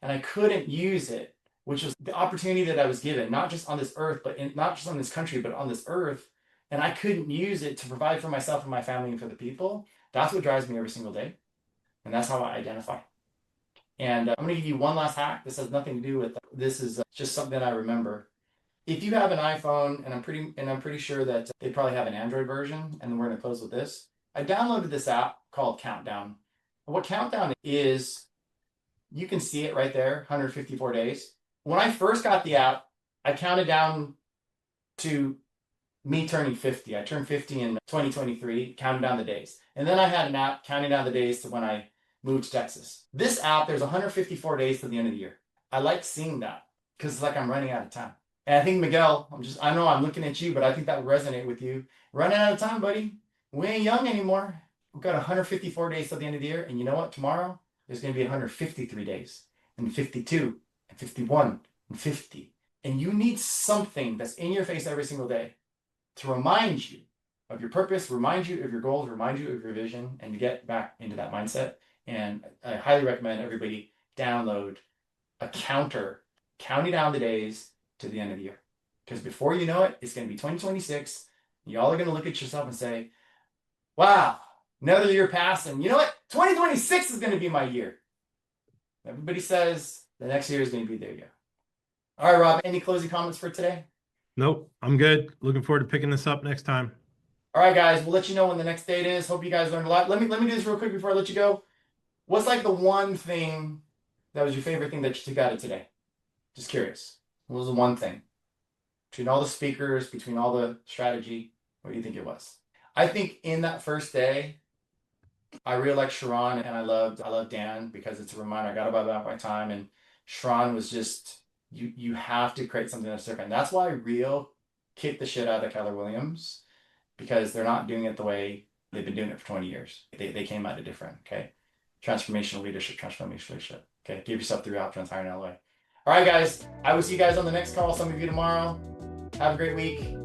A: and I couldn't use it, which was the opportunity that I was given, not just on this earth, but not just on this country, but on this earth. And I couldn't use it to provide for myself and my family and for the people. That's what drives me every single day. And that's how I identify. And I'm going to give you one last hack. This has nothing to do with this is just something I remember. If you have an iPhone, and I'm pretty sure that they probably have an Android version, and then we're going to close with this. I downloaded this app called Countdown. What Countdown is, you can see it right there, 154 days. When I first got the app, I counted down to me turning 50. I turned 50 in 2023, counting down the days. And then I had an app counting down the days to when I moved to Texas. This app, there's 154 days to the end of the year. I like seeing that because it's like I'm running out of time. And I think, Miguel, I know I'm looking at you, but I think that would resonate with you. Running out of time, buddy. We ain't young anymore. We've got 154 days till the end of the year. And you know what? Tomorrow, there's going to be 153 days, and 52, and 51, and 50. And you need something that's in your face every single day to remind you of your purpose, remind you of your goals, remind you of your vision, and to get back into that mindset. And I highly recommend everybody download a counter, counting down the days to the end of the year. Because before you know it, it's going to be 2026. Y'all are going to look at yourself and say, wow, another year passed. And you know what? 2026 is going to be my year. Everybody says the next year is going to be their year. All right, Rob, any closing comments for today?
B: Nope, I'm good. Looking forward to picking this up next time.
A: All right, guys, we'll let you know when the next date is. Hope you guys learned a lot. Let me do this real quick before I let you go. What's like the one thing that was your favorite thing that you took out of today? Just curious. What was the one thing? Between all the speakers, between all the strategy, what do you think it was? I think in that first day, I really liked Sharon, and I loved Dan because it's a reminder. I got about that my time, and Sharon was just you have to create something that's different. That's why Rio kicked the shit out of Keller Williams, because they're not doing it the way they've been doing it for 20 years. They came at it different. Okay, transformational leadership. Okay, give yourself 3 options, hire an LA. All right, guys, I will see you guys on the next call. Some of you tomorrow. Have a great week.